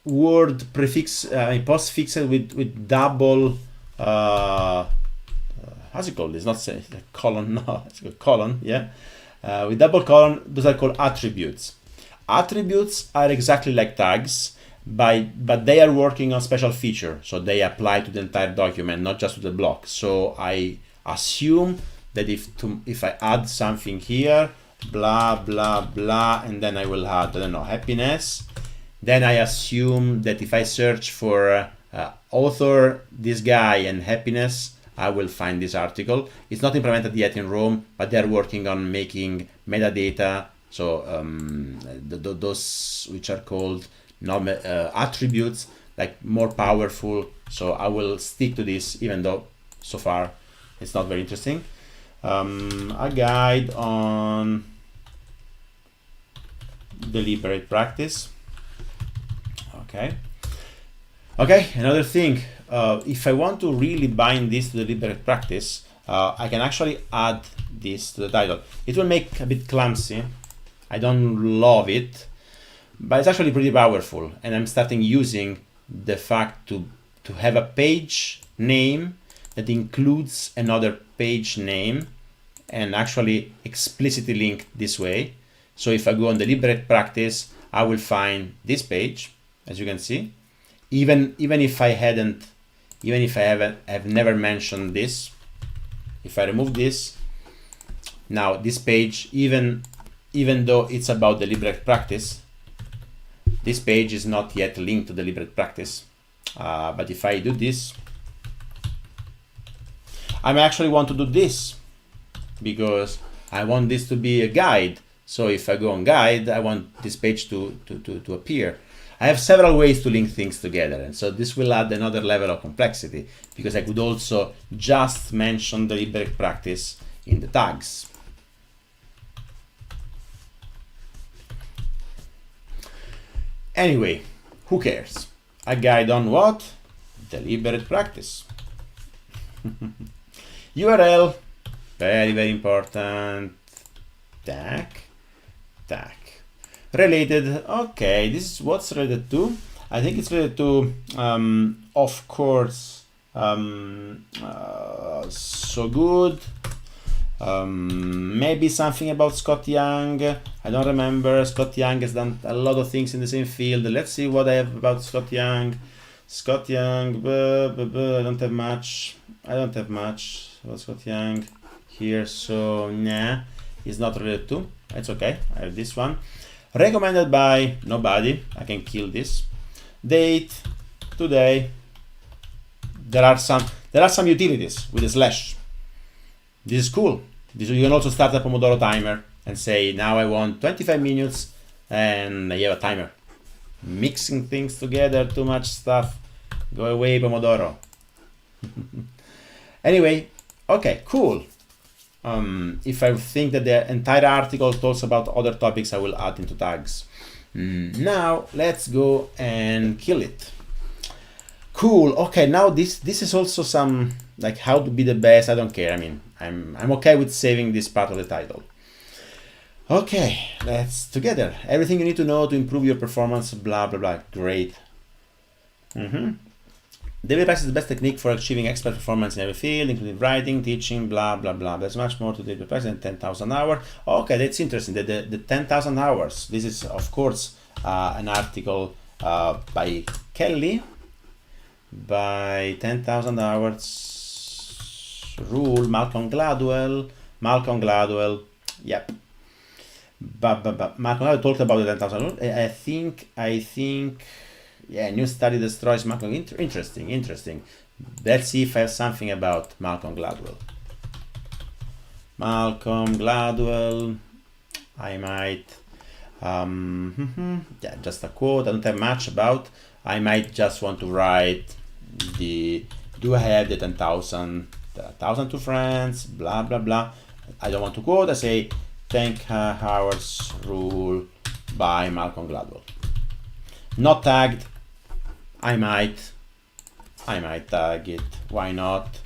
word prefix, postfix with double, how's it called? It's not a colon, no, it's a colon, yeah. With double colon, those are called attributes. Attributes are exactly like tags, but they are working on special feature. So they apply to the entire document, not just to the block. So I assume that if I add something here, blah, blah, blah, and then I will add, I don't know, happiness, then I assume that if I search for author, this guy, and happiness, I will find this article. It's not implemented yet in Rome, but they're working on making metadata. So those which are called attributes, like more powerful. So I will stick to this, even though so far it's not very interesting. a guide on deliberate practice. Okay, another thing, if I want to really bind this to deliberate practice, I can actually add this to the title. It will make a bit clumsy. I don't love it, but it's actually pretty powerful, and I'm starting using the fact to have a page name that includes another page name and actually explicitly linked this way. So if I go on deliberate practice, I will find this page, as you can see, even if I have never mentioned this. If I remove this, now this page, even though it's about deliberate practice, this page is not yet linked to deliberate practice. But if I do this, I may actually want to do this because I want this to be a guide. So if I go on guide, I want this page to appear. I have several ways to link things together, and so this will add another level of complexity because I could also just mention deliberate practice in the tags. Anyway, who cares? A guide on what? Deliberate practice. URL, very important. Tag. Related, okay, this is what's related to. I think it's related to, of course, so good. Maybe something about Scott Young. I don't remember. Scott Young has done a lot of things in the same field. Let's see what I have about Scott Young. Scott Young, I don't have much. About Scott Young here, so nah, it's not related to. It's okay. I have this one. Recommended by nobody. I can kill this. Date, today. There are some utilities with a slash. This is cool. You can also start a Pomodoro timer and say, now I want 25 minutes, and you have a timer. Mixing things together, too much stuff. Go away, Pomodoro. Anyway, okay, cool. If I think that the entire article talks about other topics, I will add into tags. Now let's go and kill it. Cool. Okay, now this is also some like how to be the best. I don't care. I mean, I'm okay with saving this part of the title. Okay, let's together. Everything you need to know to improve your performance. Blah blah blah. Great. Daily practice is the best technique for achieving expert performance in every field, including writing, teaching, blah, blah, blah. There's much more to daily practice than 10,000 hours. Okay, that's interesting. The 10,000 hours. This is, of course, an article by Kelly, by 10,000 hours rule, Malcolm Gladwell, yep. But Malcolm Gladwell talked about the 10,000 rule. I think. Yeah, new study destroys Malcolm. Interesting. Let's see if I have something about Malcolm Gladwell. I might, yeah, just a quote. I don't have much about. I might just want to write do I have the 10,000 to friends, blah, blah, blah. I don't want to quote. I say 10 hours rule by Malcolm Gladwell. Not tagged. I might tag it. Why not?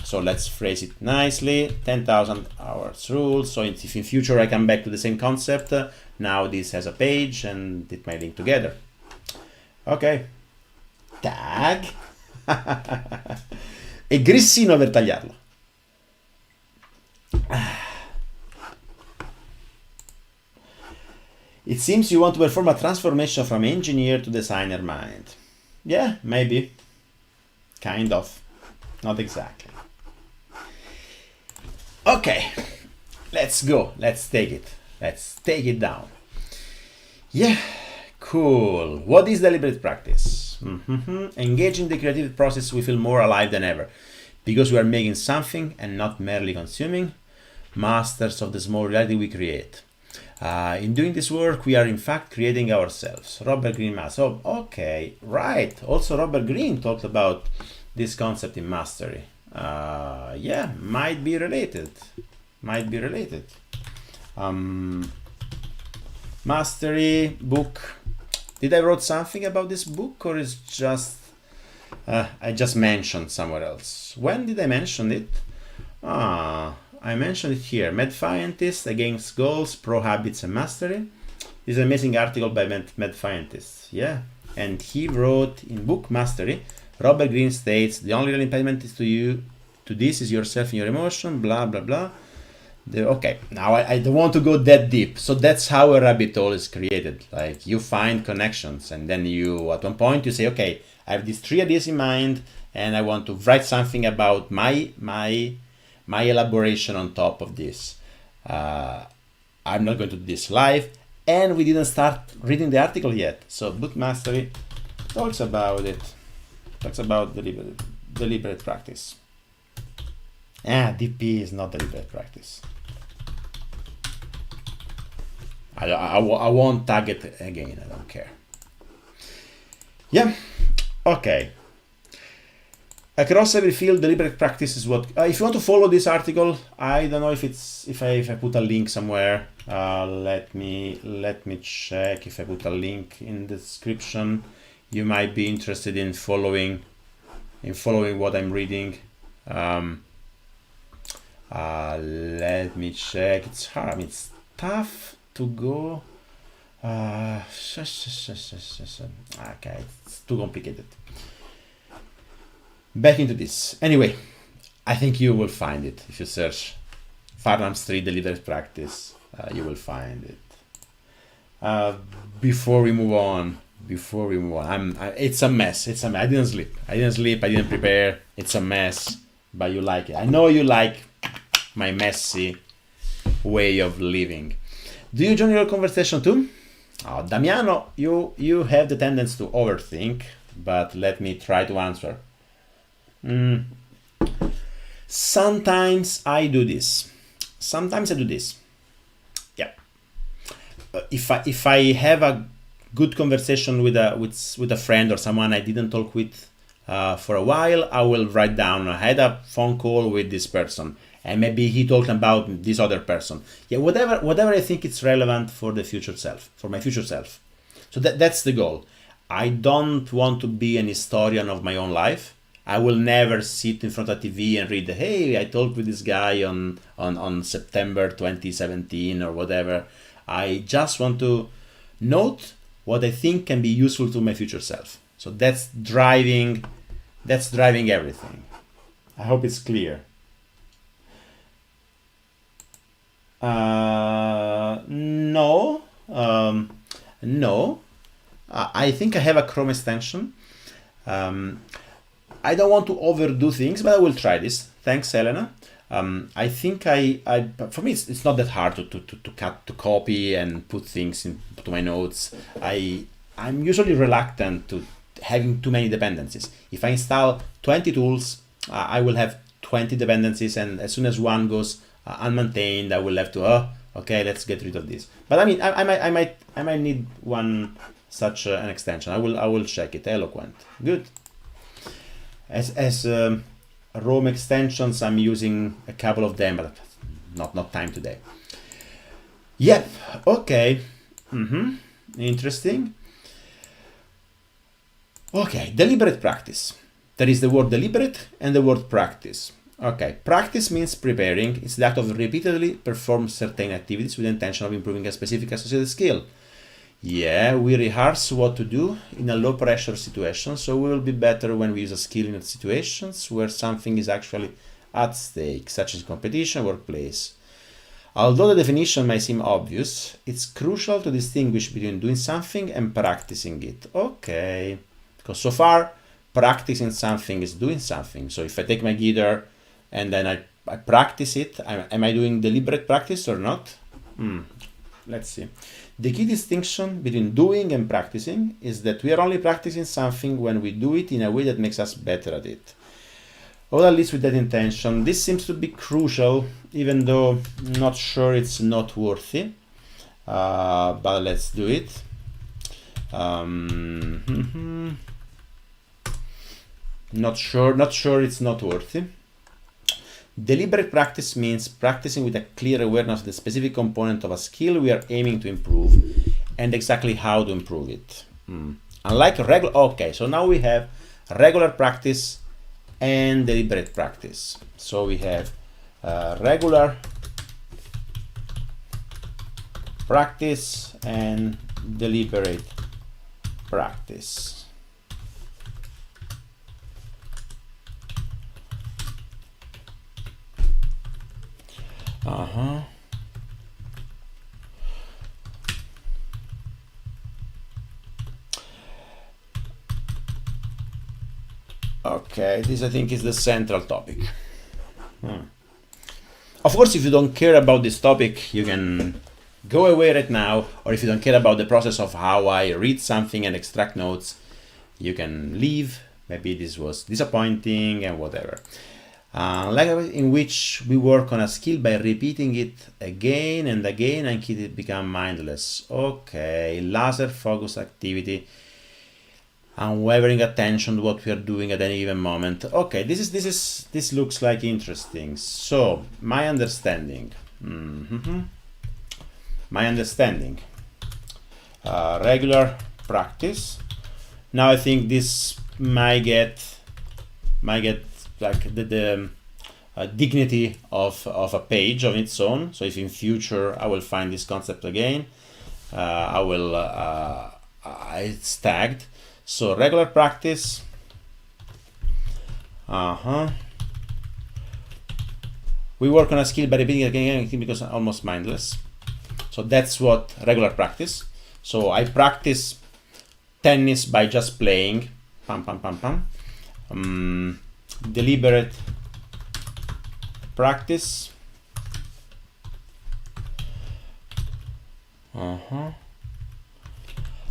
So let's phrase it nicely. 10,000 hours rule. So if in future I come back to the same concept, now this has a page and it may link together. Ok. Tag. E grissino per tagliarlo. It seems you want to perform a transformation from engineer to designer mind. Yeah, maybe. Kind of. Not exactly. Okay, let's go. Let's take it. Let's take it down. Yeah, cool. What is deliberate practice? Engaging the creative process, we feel more alive than ever because we are making something and not merely consuming, masters of the small reality we create. In doing this work, we are in fact creating ourselves. Robert Greene Master. Oh, okay, right. Also, Robert Greene talked about this concept in Mastery. Yeah, might be related. Might be related. Mastery book. Did I wrote something about this book, or is just I just mentioned somewhere else? When did I mention it? I mentioned it here. Mad Scientist Against Goals, Pro Habits and Mastery. This is an amazing article by Mad Scientist. Yeah, and he wrote in book Mastery. Robert Greene states the only real impediment is to this is yourself and your emotion. Blah blah blah. Okay, now I don't want to go that deep. So that's how a rabbit hole is created. Like you find connections, and then you at one point you say, okay, I have these 3 ideas in mind, and I want to write something about my elaboration on top of this. I'm not going to do this live, and we didn't start reading the article yet. So Book Mastery talks about it. Talks about deliberate practice. DP is not deliberate practice. I won't tag it again. I don't care. Yeah. Okay. Across every field, deliberate practice is what. If you want to follow this article, I don't know if I put a link somewhere. Let me check if I put a link in the description. You might be interested in following what I'm reading. Let me check. It's hard. I mean, it's tough to go. Okay, it's too complicated. Back into this. Anyway, I think you will find it if you search Farnham Street deliberate practice. You will find it. Before we move on, it's a mess. I didn't sleep. I didn't prepare. It's a mess. But you like it. I know you like my messy way of living. Do you join your conversation too? Damiano, you have the tendency to overthink, but let me try to answer. Sometimes I do this. Yeah. If I have a good conversation with a friend or someone I didn't talk with for a while, I will write down. I had a phone call with this person, and maybe he talked about this other person. Yeah, whatever I think it's relevant for the future self, for my future self. So that's the goal. I don't want to be an historian of my own life. I will never sit in front of TV and read, hey, I talked with this guy on September 2017 or whatever. I just want to note what I think can be useful to my future self. So that's driving everything. I hope it's clear. No. I think I have a Chrome extension. I don't want to overdo things, but I will try this. Thanks, Elena. I think for me, it's not that hard to copy and put things into my notes. I'm usually reluctant to having too many dependencies. If I install 20 tools, I will have 20 dependencies, and as soon as one goes unmaintained, I will have to, okay, let's get rid of this. But I mean, I might need one such an extension. I will check it. Eloquent, good. As Rome extensions, I'm using a couple of them, but not time today. Yep. Okay. Interesting. Okay, deliberate practice. There is the word deliberate and the word practice. Okay, practice means preparing. It's the act of repeatedly perform certain activities with the intention of improving a specific associated skill. Yeah, we rehearse what to do in a low pressure situation, so we will be better when we use a skill in situations where something is actually at stake, such as competition, workplace. Although the definition may seem obvious, it's crucial to distinguish between doing something and practicing it. Okay, because so far, practicing something is doing something. So if I take my guitar and then I practice it, am I doing deliberate practice or not? Let's see. The key distinction between doing and practicing is that we are only practicing something when we do it in a way that makes us better at it. Or at least with that intention. This seems to be crucial, even though I'm not sure it's noteworthy. But let's do it. Not sure it's noteworthy. Deliberate practice means practicing with a clear awareness of the specific component of a skill we are aiming to improve and exactly how to improve it. Unlike regular, okay, so now we have regular practice and deliberate practice. So we have regular practice and deliberate practice. Okay, this I think is the central topic. Of course, if you don't care about this topic, you can go away right now, or if you don't care about the process of how I read something and extract notes, you can leave. Maybe this was disappointing and whatever. Like in which we work on a skill by repeating it again and again until it becomes mindless. Okay, laser focused activity, unwavering attention to what we are doing at any given moment. Okay, this looks like interesting. So my understanding. Regular practice. Now I think this might get like the dignity of a page of its own. So if in future I will find this concept again, it's tagged. So regular practice. We work on a skill by repeating it again and again because it's almost mindless. So that's what regular practice. So I practice tennis by just playing. Pam pam pam pam. Deliberate practice.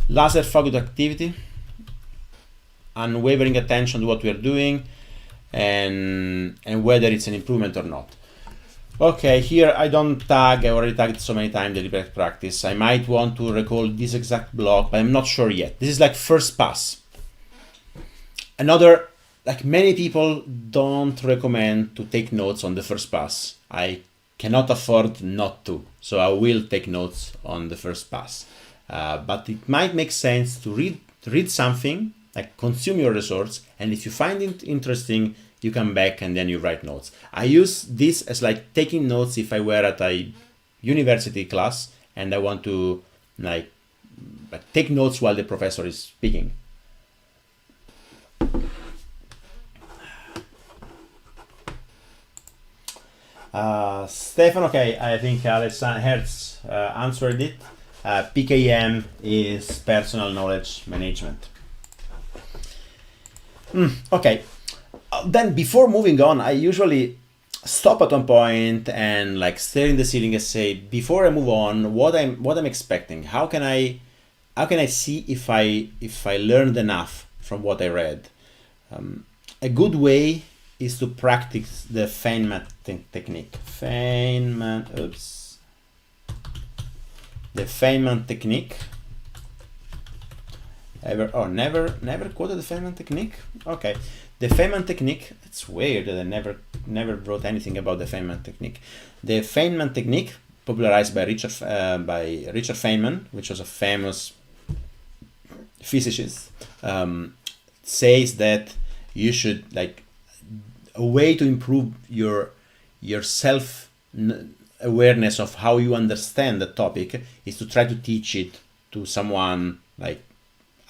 Laser focused activity. Unwavering attention to what we are doing and whether it's an improvement or not. Okay, here I don't tag, I already tagged so many times deliberate practice. I might want to recall this exact block, but I'm not sure yet. This is like first pass. Another, like many people don't recommend to take notes on the first pass. I cannot afford not to, so I will take notes on the first pass. But it might make sense to read something, like consume your resource, and if you find it interesting, you come back and then you write notes. I use this as like taking notes if I were at a university class and I want to like take notes while the professor is speaking. Stefan, okay, I think Alessandro Hertz answered it. PKM is personal knowledge management. Okay. Then before moving on, I usually stop at one point and like stare in the ceiling and say, before I move on, what I'm expecting. How can I see if I learned enough from what I read? A good way is to practice the Feynman technique. The Feynman technique. Never quoted the Feynman technique? Okay. The Feynman technique, it's weird that I never wrote anything about the Feynman technique. The Feynman technique, popularized by Richard Feynman, which was a famous physicist, says that you should, like, a way to improve your self awareness of how you understand the topic is to try to teach it to someone like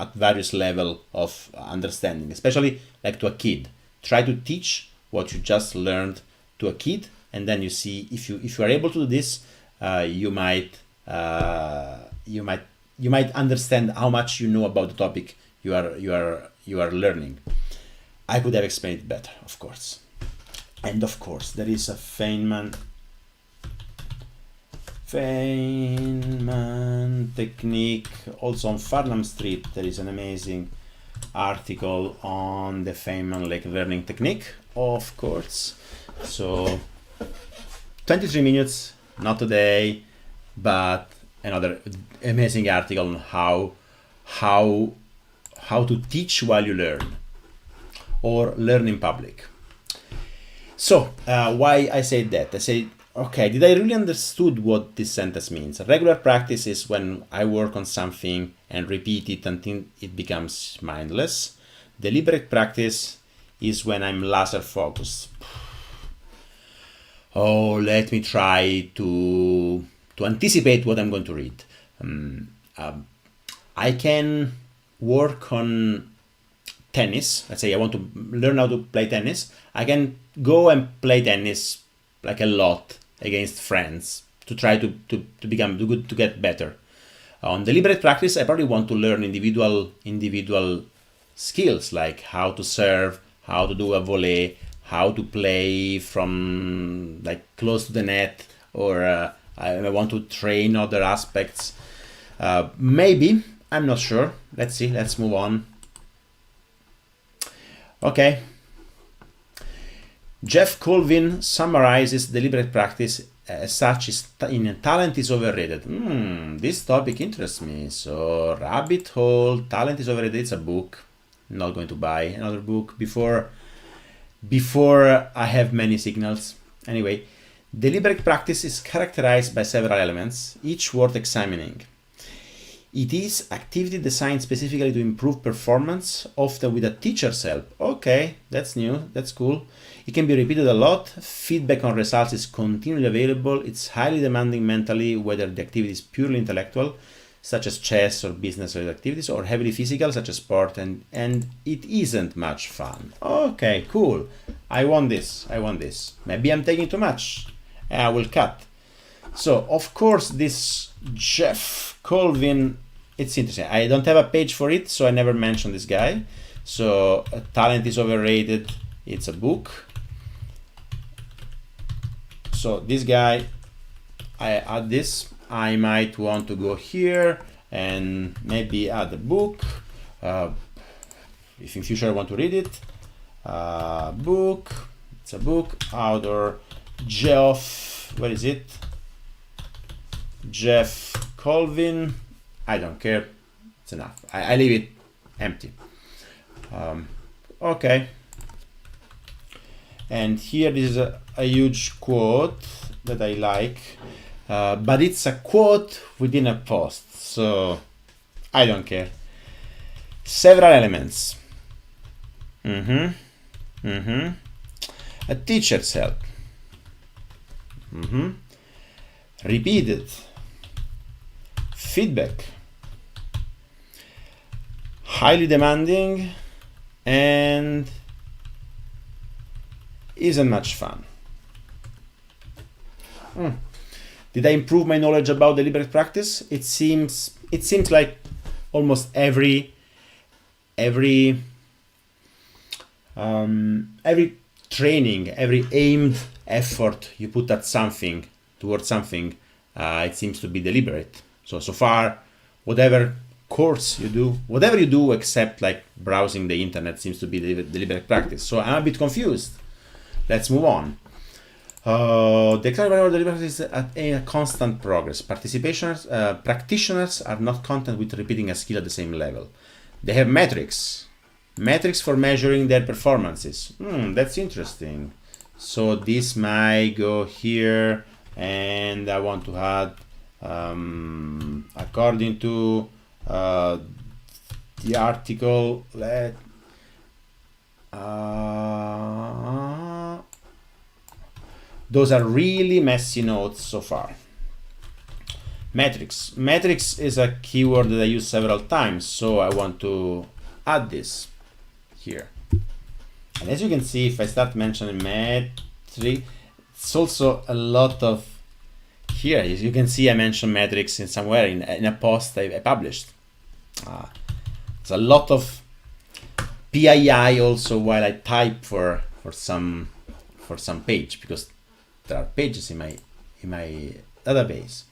at various level of understanding, especially like to a kid. Try to teach what you just learned to a kid, and then you see if you are able to do this, you might understand how much you know about the topic you are learning. I could have explained it better, of course. And of course, there is a Feynman technique. Also on Farnham Street, there is an amazing article on the Feynman learning technique, of course. So 23 minutes, not today, but another amazing article on how to teach while you learn or learn in public. So why I say that? I say, okay, did I really understood what this sentence means? Regular practice is when I work on something and repeat it until it becomes mindless. Deliberate practice is when I'm laser focused. Oh, let me try to anticipate what I'm going to read. I can work on tennis. Let's say I want to learn how to play tennis. I can go and play tennis like a lot against friends to try to become good, to get better. On deliberate practice, I probably want to learn individual skills like how to serve, how to do a volley, how to play from like close to the net, or I want to train other aspects. Maybe, I'm not sure. Let's see, let's move on. Okay. Jeff Colvin summarizes deliberate practice as such in talent is overrated. This topic interests me. So rabbit hole, talent is overrated. It's a book. I'm not going to buy another book before I have many signals. Anyway, deliberate practice is characterized by several elements, each worth examining. It is activity designed specifically to improve performance, often with a teacher's help. Okay, that's new, that's cool. It can be repeated a lot. Feedback on results is continually available. It's highly demanding mentally, whether the activity is purely intellectual, such as chess or business-related activities, or heavily physical, such as sport, and it isn't much fun. Okay, cool. I want this. Maybe I'm taking too much. I will cut. So, of course, this Jeff Colvin, it's interesting. I don't have a page for it, so I never mentioned this guy. So, talent is overrated. It's a book. So, this guy, I add this. I might want to go here and maybe add a book. If in future I want to read it. Book. It's a book. Author Geoff. Where is it? Jeff Colvin. I don't care. It's enough. I leave it empty. Okay. And here this is a huge quote that I like. But it's a quote within a post, so I don't care. Several elements. A teacher's help. Repeated. Feedback. Highly demanding and isn't much fun. Did I improve my knowledge about deliberate practice? It seems like almost every training, every aimed effort you put at something, towards something, it seems to be deliberate. So far, whatever course you do, whatever you do except like browsing the internet seems to be deliberate practice. So I'm a bit confused. Let's move on. The external deliberate is a constant progress. Practitioners are not content with repeating a skill at the same level. They have metrics for measuring their performances. That's interesting. So this might go here, and I want to add, according to the article, those are really messy notes so far. Metrics. Metrics is a keyword that I use several times, so I want to add this here. And as you can see, if I start mentioning metric, it's also a lot of here. As you can see, I mentioned metrics in somewhere in a post I published. It's a lot of PII also while I type for some page, because there are pages in my database.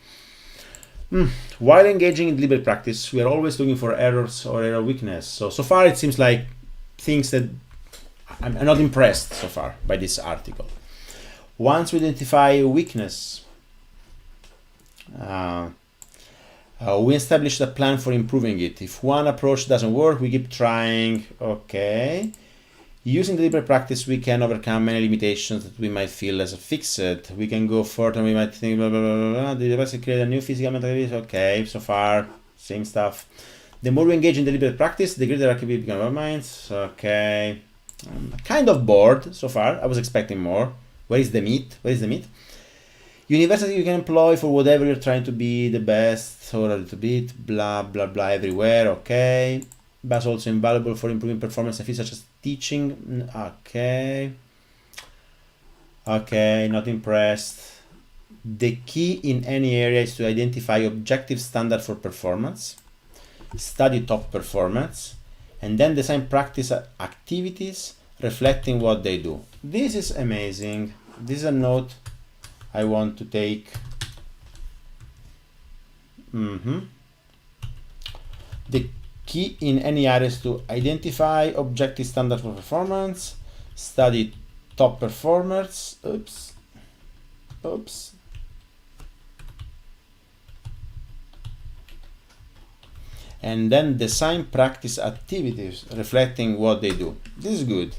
While engaging in deliberate practice, we are always looking for errors or error weakness. So far it seems like things that I'm not impressed so far by this article. Once we identify a weakness, we established a plan for improving it. If one approach doesn't work, we keep trying. Okay. Using deliberate practice, we can overcome many limitations that we might feel as a fixed. We can go further, we might think, blah, blah, blah, blah, blah. The device create a new physical mental ability. Okay, so far, same stuff. The more we engage in deliberate practice, the greater our capability becomes our minds. Okay, I'm kind of bored so far. I was expecting more. Where is the meat? Where is the meat? University you can employ for whatever you're trying to be, the best, or a little bit, blah, blah, blah, everywhere, okay. But also invaluable for improving performance in fields such as teaching, okay. Okay, not impressed. The key in any area is to identify objective standard for performance, study top performance, and then design practice activities reflecting what they do. This is amazing. This is a note I want to take. The key in any area is to identify objective standard for performance, study top performers, and then design practice activities reflecting what they do. This is good.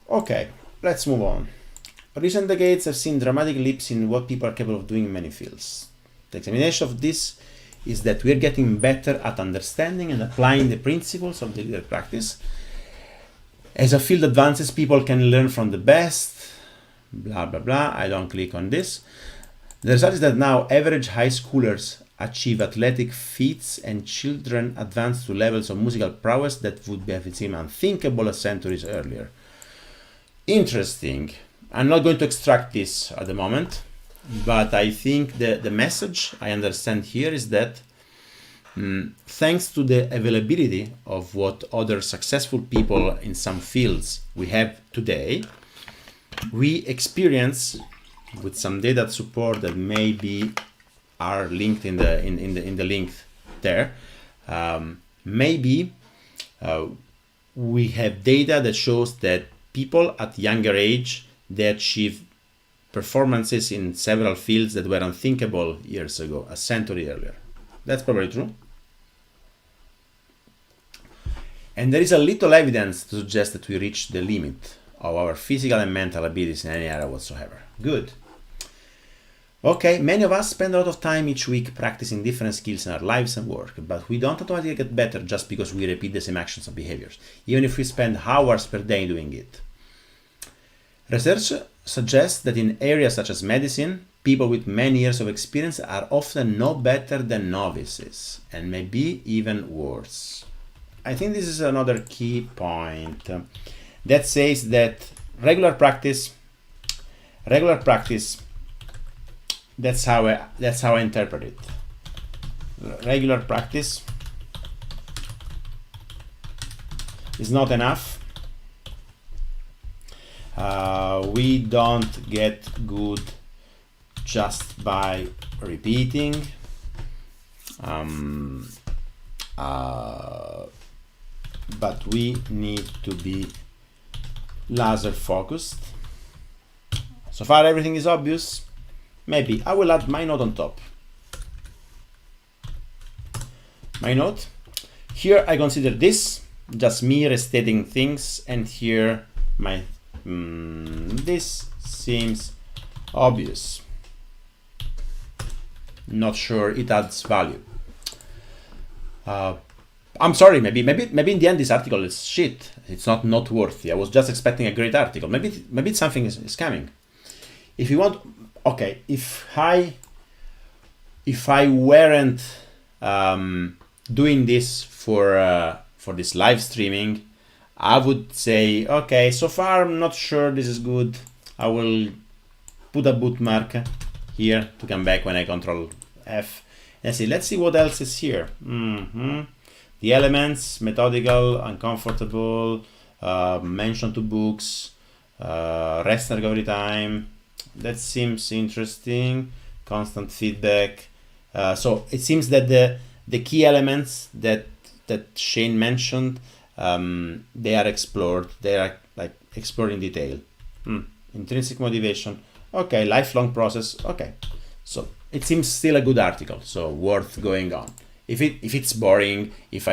Okay, let's move on. Recent decades have seen dramatic leaps in what people are capable of doing in many fields. The examination of this is that we're getting better at understanding and applying the principles of deliberate practice. As a field advances, people can learn from the best, blah, blah, blah. I don't click on this. The result is that now average high schoolers achieve athletic feats and children advance to levels of musical prowess that would have seemed unthinkable centuries earlier. Interesting. I'm not going to extract this at the moment, but I think the message I understand here is that thanks to the availability of what other successful people in some fields we have today, we experience with some data support that maybe are linked in the link there. Maybe we have data that shows that people at younger age, they achieve performances in several fields that were unthinkable years ago, a century earlier. That's probably true. And there is a little evidence to suggest that we reached the limit of our physical and mental abilities in any area whatsoever. Good. Okay, many of us spend a lot of time each week practicing different skills in our lives and work, but we don't automatically get better just because we repeat the same actions or behaviors, even if we spend hours per day doing it. Research suggests that in areas such as medicine, people with many years of experience are often no better than novices, and maybe even worse. I think this is another key point that says that regular practice, that's how I interpret it. Regular practice is not enough. We don't get good just by repeating. But we need to be laser focused. So far everything is obvious. Maybe I will add my note on top. My note. Here I consider this just me restating things, and here my this seems obvious. Not sure it adds value. I'm sorry, maybe in the end this article is shit. It's not noteworthy. I was just expecting a great article. Maybe something is coming. If you want, okay. If I weren't doing this for this live streaming, I would say, okay, so far I'm not sure this is good. I will put a bookmark here to come back when I Control F and see. Let's see what else is here. The elements, methodical, uncomfortable, mention to books, rest and recovery time. That seems interesting. Constant feedback. So it seems that the key elements that Shane mentioned, they are explored. They are like explored in detail. Intrinsic motivation. Okay, lifelong process. Okay, so it seems still a good article, so worth going on. If it's boring, if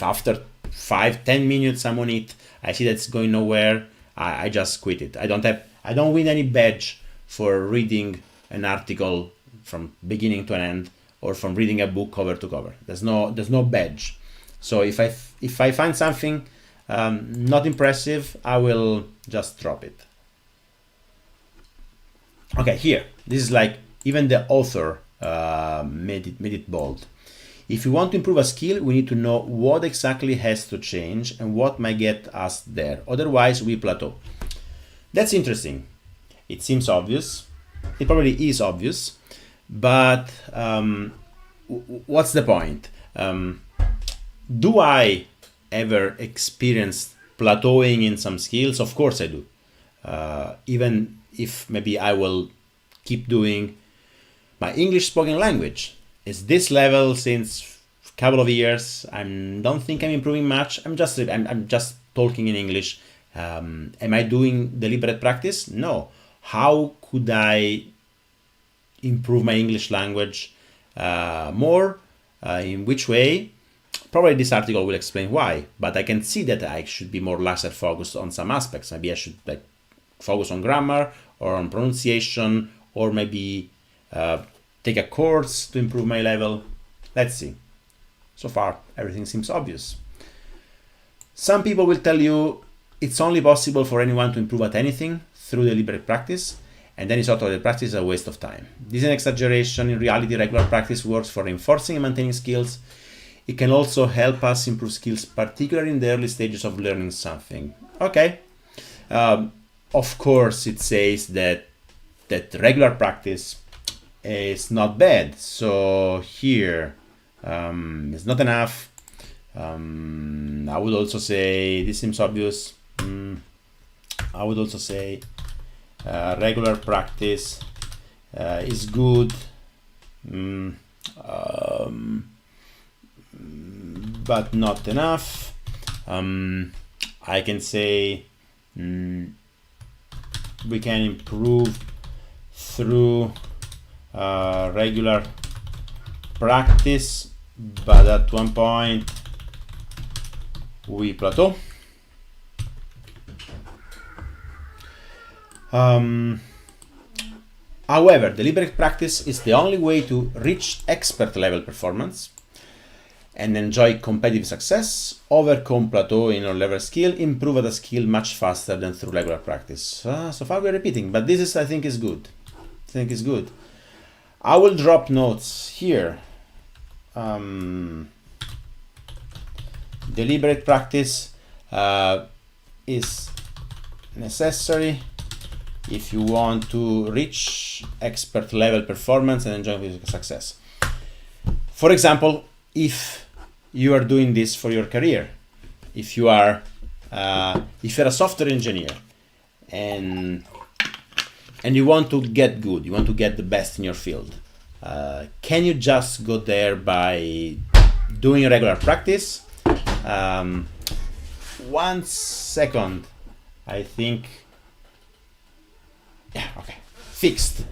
after 5-10 minutes I'm on it, I see that it's going nowhere, I just quit it. I don't win any badge for reading an article from beginning to an end, or from reading a book cover to cover. There's no badge. So if I find something not impressive, I will just drop it. Okay, here, this is like, even the author made it bold. If you want to improve a skill, we need to know what exactly has to change and what might get us there. Otherwise, we plateau. That's interesting. It seems obvious. It probably is obvious, but what's the point? Do I ever experience plateauing in some skills? Of course I do. Even if maybe I will keep doing my English spoken language. It's this level since a couple of years. I don't think I'm improving much. I'm just talking in English. Am I doing deliberate practice? No. How could I improve my English language more? In which way? Probably this article will explain why, but I can see that I should be more laser focused on some aspects. Maybe I should focus on grammar or on pronunciation, or maybe take a course to improve my level. Let's see. So far, everything seems obvious. Some people will tell you it's only possible for anyone to improve at anything through deliberate practice, and then it's sort of the practice is a waste of time. This is an exaggeration. In reality, regular practice works for reinforcing and maintaining skills. It can also help us improve skills, particularly in the early stages of learning something. Okay. Of course, it says that regular practice is not bad. So here, it's not enough. I would also say, this seems obvious. I would also say regular practice is good, but not enough. I can say we can improve through regular practice, but at one point we plateau. However, deliberate practice is the only way to reach expert level performance and enjoy competitive success, overcome plateau in our level skill, improve at a skill much faster than through regular practice. So far we're repeating, but this is, I think, is good. I will drop notes here. Deliberate practice is necessary if you want to reach expert level performance and enjoy physical success. For example, if you are doing this for your career, if you're a software engineer and you want to get good, you want to get the best in your field, can you just go there by doing regular practice? 1 second, I think. Yeah, okay, fixed.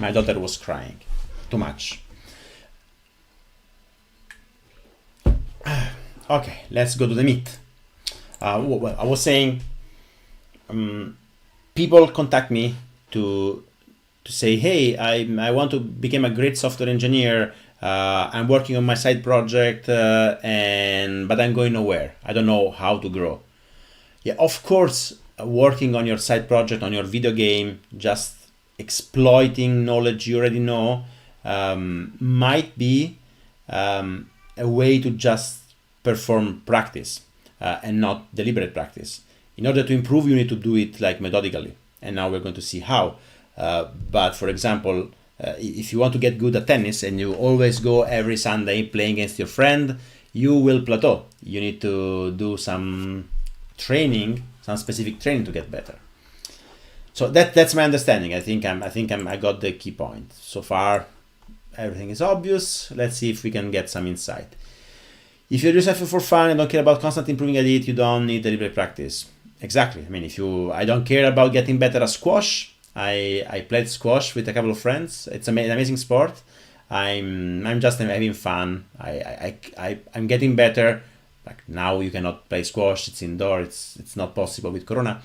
My daughter was crying too much. Okay, let's go to the meat. Well, I was saying, people contact me to say, hey, I want to become a great software engineer. I'm working on my side project, but I'm going nowhere. I don't know how to grow. Yeah, of course, working on your side project, on your video game, just exploiting knowledge you already know, might be a way to just perform practice and not deliberate practice. In order to improve, you need to do it like methodically, and now we're going to see how. But for example, if you want to get good at tennis and you always go every Sunday playing against your friend, you will plateau. You need to do some training, some specific training to get better. So that's my understanding. I think I got the key point. So far, everything is obvious. Let's see if we can get some insight. If you do something for fun and don't care about constantly improving at it, you don't need deliberate practice. Exactly. I mean, I don't care about getting better at squash. I played squash with a couple of friends. It's an amazing sport. I'm just having fun. I'm getting better. Like now you cannot play squash, it's indoor, it's not possible with Corona.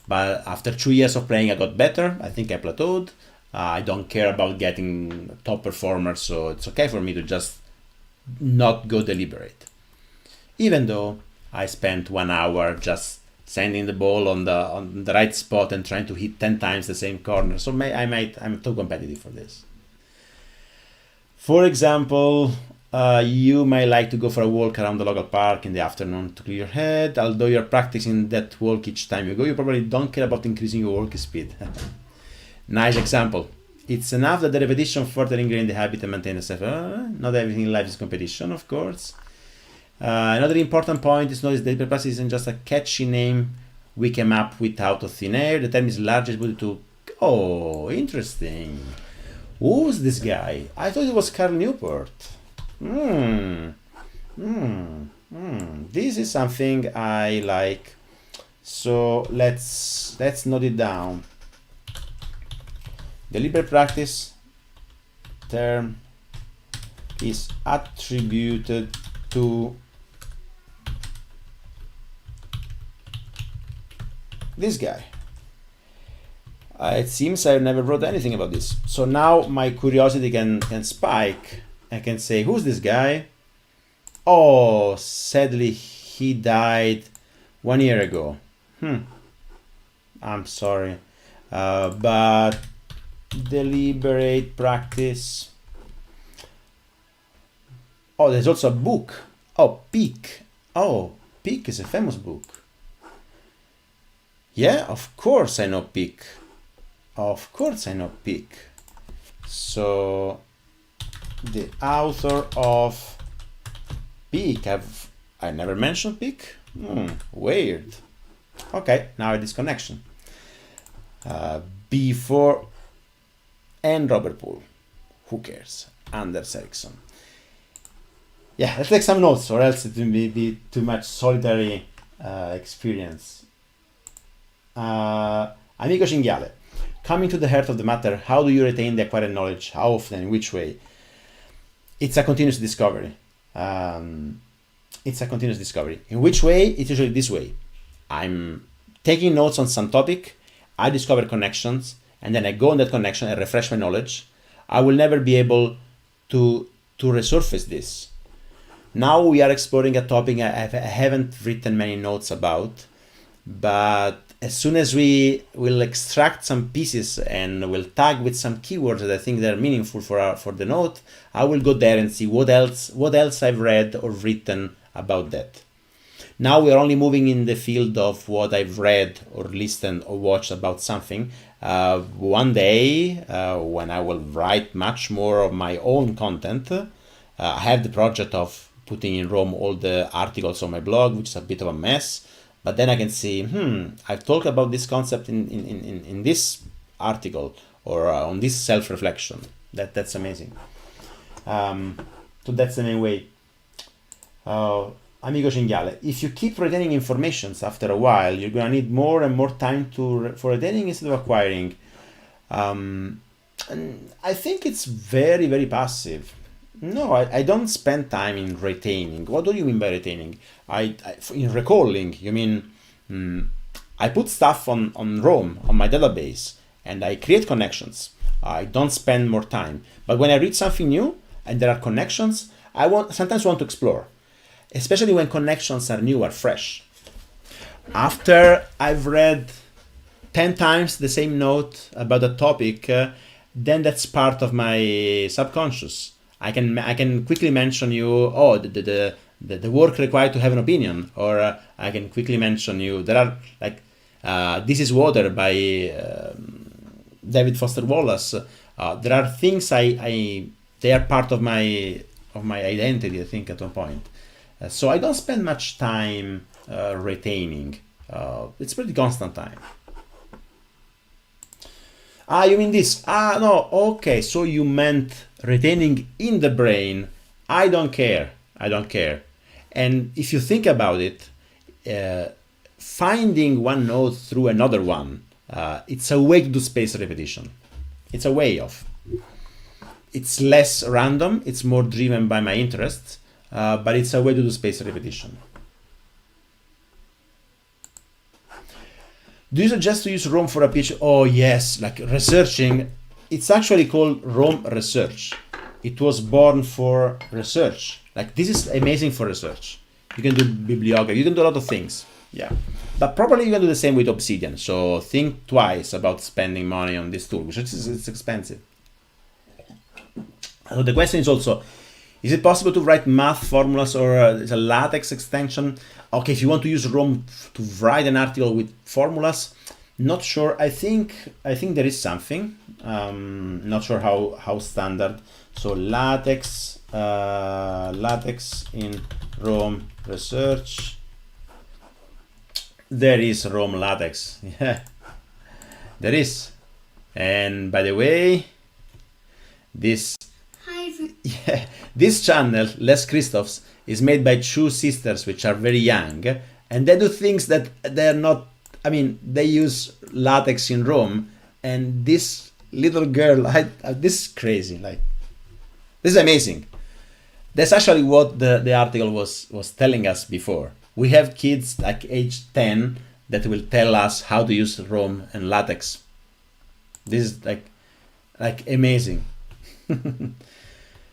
But after 2 years of playing, I got better. I think I plateaued. I don't care about getting top performers, so it's okay for me to just not go deliberate. Even though I spent 1 hour just sending the ball on the right spot and trying to hit 10 times the same corner. So I'm too competitive for this. For example, you might like to go for a walk around the local park in the afternoon to clear your head. Although you're practicing that walk each time you go, you probably don't care about increasing your walk speed. Nice example. It's enough that the repetition further ingrain the habit and maintain the self. Not everything in life is competition, of course. Another important point is notice that practice isn't just a catchy name we came up with out of thin air. The term is largely devoted to. Oh, interesting. Who's this guy? I thought it was Carl Newport. This is something I like. So let's note it down. Deliberate practice term is attributed to this guy. It seems I never wrote anything about this. So now my curiosity can spike. I can say, who's this guy? Oh, sadly he died 1 year ago. I'm sorry. But deliberate practice. Oh, there's also a book. Oh, Peak. Oh, Peak is a famous book. Yeah, of course I know Peak. Of course I know Peak. So the author of Peak, I never mentioned Peak. Weird. Okay, now this connection. Before and Robert Poole. Who cares? Anders Ericsson. Yeah, let's take some notes, or else it will be too much solitary experience. Amico Cinghiale. Coming to the heart of the matter, how do you retain the acquired knowledge? How often? In which way? It's a continuous discovery. It's a continuous discovery. In which way? It's usually this way. I'm taking notes on some topic, I discover connections, and then I go on that connection and refresh my knowledge. I will never be able to resurface this. Now we are exploring a topic I haven't written many notes about, but as soon as we will extract some pieces and will tag with some keywords that I think they're meaningful for the note, I will go there and see what else I've read or written about that. Now we are only moving in the field of what I've read or listened or watched about something. One day, when I will write much more of my own content, I have the project of putting in Rome all the articles on my blog, which is a bit of a mess. But then I can see, I've talked about this concept in this article or on this self-reflection. That's amazing. So that's the main way. Amico Cinghiale, if you keep retaining informations after a while, you're gonna need more and more time for retaining instead of acquiring. And I think it's very, very passive. No, I don't spend time in retaining. What do you mean by retaining? In recalling, you mean I put stuff on Rome, on my database, and I create connections. I don't spend more time. But when I read something new and there are connections, I sometimes want to explore, especially when connections are new or fresh. After I've read 10 times the same note about a topic, then that's part of my subconscious. I can quickly mention you, the work required to have an opinion, or I can quickly mention you, there are like, This is Water by David Foster Wallace. There are things they are part of my identity, I think, at one point. So I don't spend much time retaining. It's pretty constant time. You mean this? No, okay, so you meant retaining in the brain. I don't care. And if you think about it, finding one node through another one, it's a way to do spaced repetition. It's a way of. it's less random, it's more driven by my interests, but it's a way to do spaced repetition. Do you suggest to use Rome for a PhD? Oh yes, like researching. It's actually called Rome Research. It was born for research. Like this is amazing for research. You can do bibliography, you can do a lot of things. Yeah, but probably you can do the same with Obsidian. So think twice about spending money on this tool, which it's expensive. So the question is also, is it possible to write math formulas or is a LaTeX extension? Okay, if you want to use Rome to write an article with formulas, not sure. I think there is something. Not sure how standard. So LaTeX in Rome Research. There is Rome LaTeX. Yeah, there is. And by the way, this channel, Les Christophs, is made by two sisters which are very young, and they do things that they're not. I mean, they use LaTeX in Rome, and this little girl, this is crazy. Like, this is amazing. That's actually what the article was telling us before. We have kids like age 10 that will tell us how to use Rome and LaTeX. This is like amazing.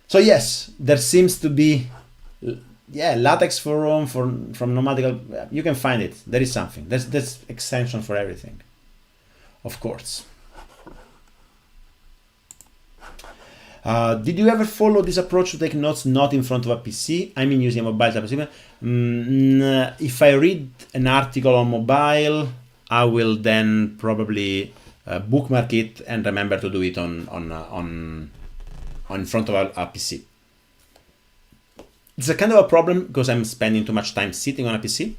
So yes, there seems to be, LaTeX for Rome from Nomadical. You can find it. There is something. There's extension for everything, of course. Did you ever follow this approach to take notes not in front of a PC? I mean, using a mobile tablet. If I read an article on mobile, I will then probably bookmark it and remember to do it on front of a PC. It's a kind of a problem because I'm spending too much time sitting on a PC.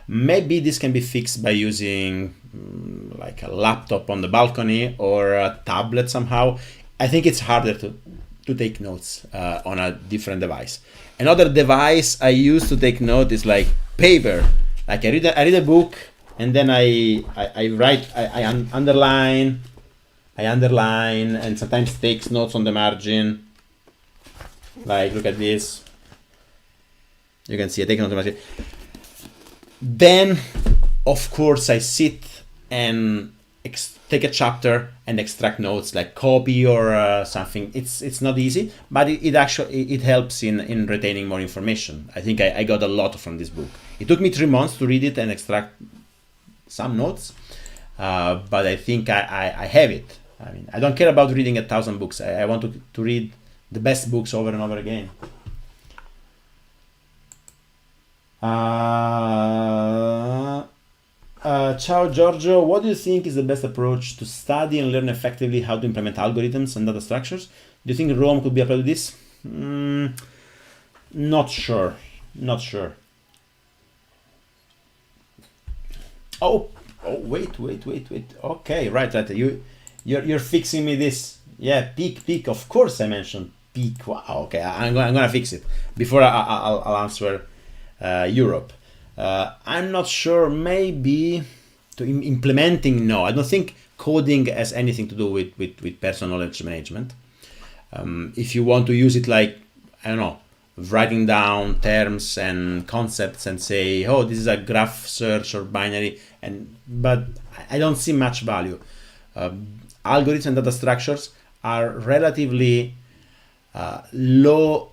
Maybe this can be fixed by using like a laptop on the balcony or a tablet somehow. I think it's harder to take notes on a different device. Another device I use to take note is like paper. Like I read a book and then I write, I underline, and sometimes takes notes on the margin. Like, look at this. You can see I take notes on the margin. Then, of course, I sit and take a chapter and extract notes, like copy or something. It's not easy, but it actually helps in retaining more information. I think I got a lot from this book. It took me 3 months to read it and extract some notes, but I think I have it. I mean, I don't care about reading 1,000 books. I want to read the best books over and over again. Ciao Giorgio, what do you think is the best approach to study and learn effectively how to implement algorithms and data structures? Do you think Rome could be applied to this? Not sure. Oh, wait. Okay, right. You're fixing me this. Yeah, peak. Of course, I mentioned peak. Wow. Okay, I'm gonna fix it before I'll answer Europe. I'm not sure. Maybe to implementing. No, I don't think coding has anything to do with personal knowledge management. If you want to use it, like, I don't know, writing down terms and concepts and say, oh, this is a graph search or binary, but I don't see much value. Algorithms and data structures are relatively low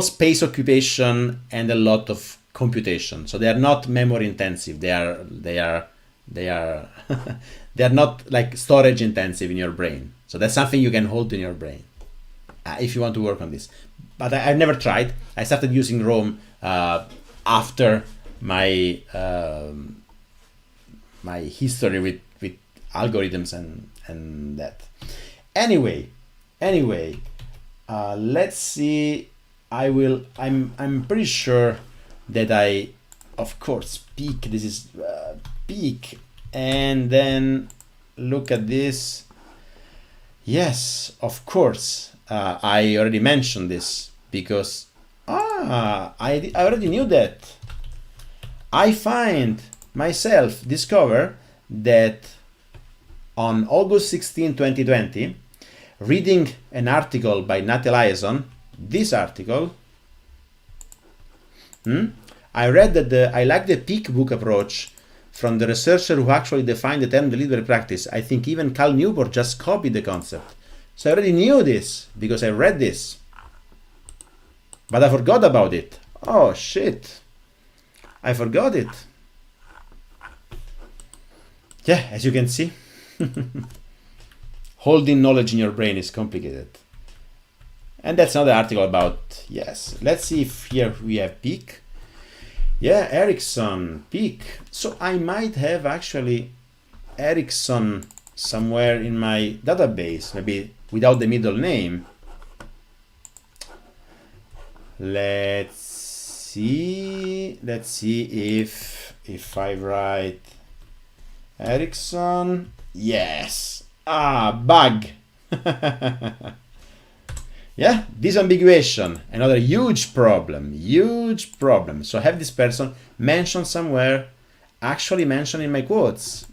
space occupation and a lot of computation. So they are not memory intensive. They are they are not like storage intensive in your brain. So that's something you can hold in your brain if you want to work on this. But I've never tried. I started using Rome after my my history with algorithms and that. Anyway, let's see. I'm pretty sure that I, of course, peak. This is peak, and then look at this. Yes, of course. I already mentioned this because I already knew that. I find myself discover that on August 16, 2020, reading an article by Nat Eliason, this article, I read that I like the peak book approach from the researcher who actually defined the term deliberate practice. I think even Cal Newport just copied the concept. So I already knew this because I read this. But I forgot about it. Oh shit. I forgot it. Yeah, as you can see, holding knowledge in your brain is complicated. And that's another article about, yes. Let's see if here we have peak. Yeah, Ericsson, peak. So I might have actually Ericsson somewhere in my database, maybe without the middle name. Let's see if I write Ericsson. Yes. Bug. Yeah, disambiguation, another huge problem. So have this person mentioned somewhere, actually mentioned in my quotes.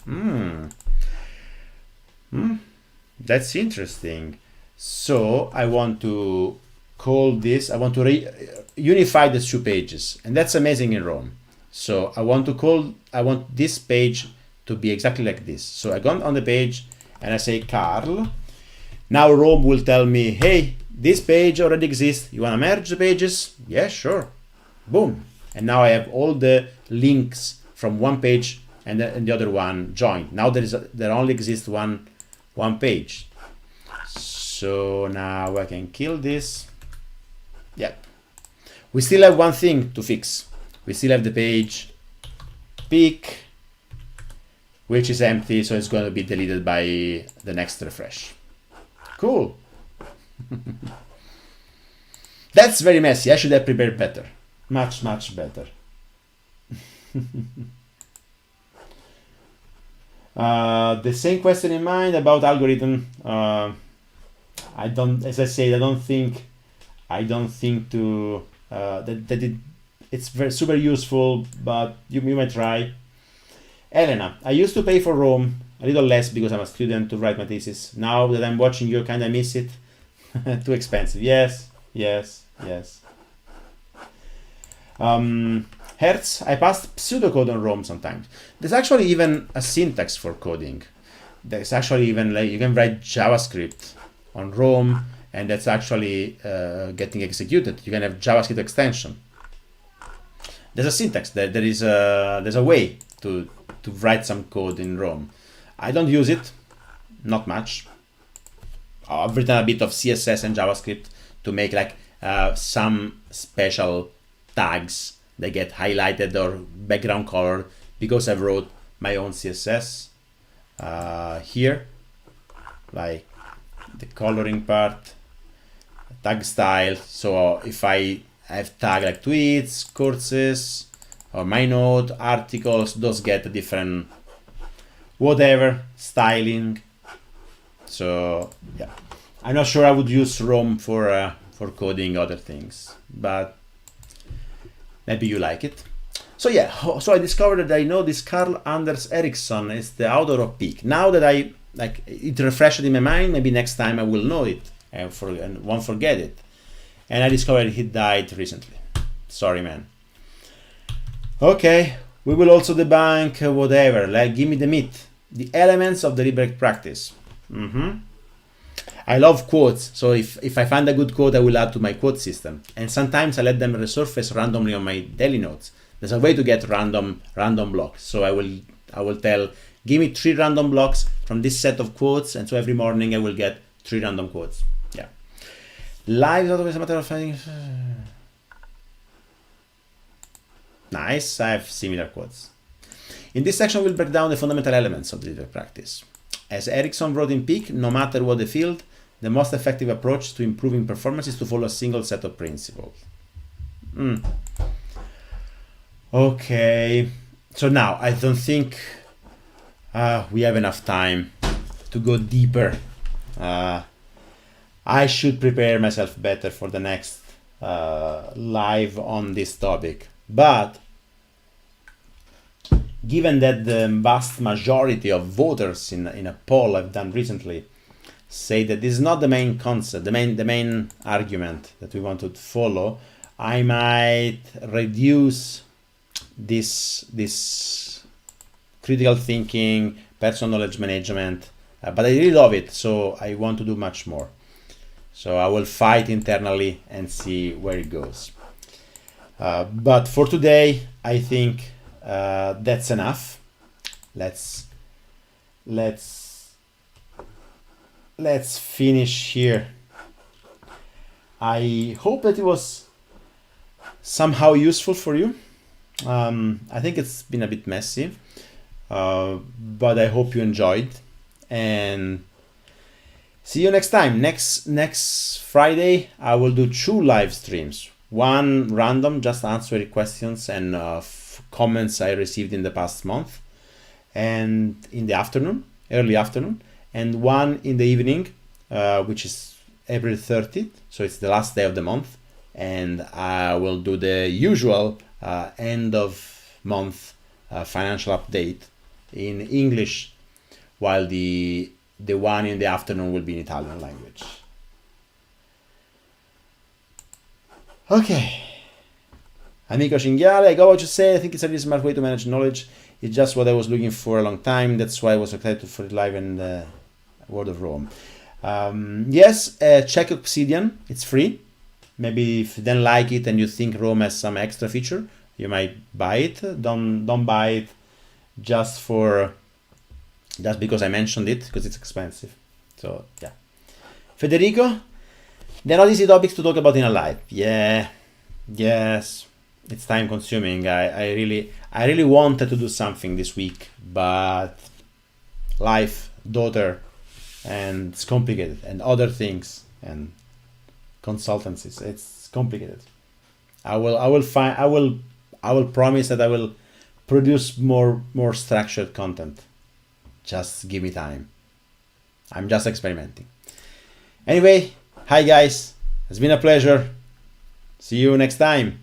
That's interesting. So I want to call this, I want to unify the two pages, and that's amazing in Rome. So I want this page to be exactly like this. So I go on the page and I say Carl. Now Rome will tell me, hey, this page already exists. You want to merge the pages? Yeah, sure. Boom. And now I have all the links from one page and the other one joined. Now there only exists one page. So now I can kill this. Yep. We still have one thing to fix. We still have the page peak, which is empty, so it's going to be deleted by the next refresh. Cool. That's very messy. I should have prepared better. Much better. The same question in mind about algorithm. As I said, I don't think it's very super useful, but you might try. Elena, I used to pay for Rome a little less because I'm a student to write my thesis. Now that I'm watching you, kind of miss it. Too expensive. Yes. Hertz, I passed pseudocode on Rome sometimes. There's actually even a syntax for coding. There's actually even you can write JavaScript on Rome, and that's actually getting executed. You can have JavaScript extension. There's a syntax. There's a way to write some code in Rome. I don't use it, not much. I've written a bit of CSS and JavaScript to make some special tags that get highlighted or background color because I wrote my own CSS here, like the coloring part, tag style. So if I have tag like tweets, courses, or my note, articles, those get a different whatever styling. So yeah, I'm not sure I would use Rome for coding other things, but maybe you like it. So yeah, so I discovered that I know this Carl Anders Ericsson is the author of Peak. Now that it refreshed in my mind, maybe next time I will know it and won't forget it. And I discovered he died recently. Sorry, man. Okay, we will also debunk whatever, give me the meat, the elements of deliberate practice. I love quotes, so if I find a good quote, I will add to my quote system. And sometimes I let them resurface randomly on my daily notes. There's a way to get random blocks. So I will tell, give me 3 random blocks from this set of quotes, and so every morning I will get 3 random quotes. Yeah. Life is always a matter of finding. Nice, I have similar quotes. In this section, we'll break down the fundamental elements of deliberate practice. As Ericsson wrote in Peak, no matter what the field, the most effective approach to improving performance is to follow a single set of principles. Okay, so now I don't think we have enough time to go deeper. I should prepare myself better for the next live on this topic. But given that the vast majority of voters in a poll I've done recently say that this is not the main concept, the main argument that we want to follow, I might reduce this critical thinking, personal knowledge management, but I really love it, so I want to do much more. So I will fight internally and see where it goes. But for today, I think that's enough. Let's finish here. I hope that it was somehow useful for you. I think it's been a bit messy, but I hope you enjoyed, and see you next time. Next Friday, I will do 2 live streams. One random, just answering questions and comments I received in the past month, and in the afternoon, early afternoon, and one in the evening, which is April 30th. So it's the last day of the month, and I will do the usual end of month financial update in English, while the one in the afternoon will be in Italian language. Okay. Amico Cinghiale, I got what you say. I think it's a really smart way to manage knowledge. It's just what I was looking for a long time. That's why I was excited for it live in the World of Rome. Yes, check Obsidian. It's free. Maybe if you don't like it and you think Rome has some extra feature, you might buy it. Don't buy it just because I mentioned it, because it's expensive. So yeah. Federico, they're not easy topics to talk about in a live. Yeah, yes, it's time consuming. I really wanted to do something this week, but life, daughter, and it's complicated, and other things, and consultancies. It's complicated. I will promise that I will produce more structured content. Just give me time. I'm just experimenting. Anyway, hi guys. It's been a pleasure. See you next time.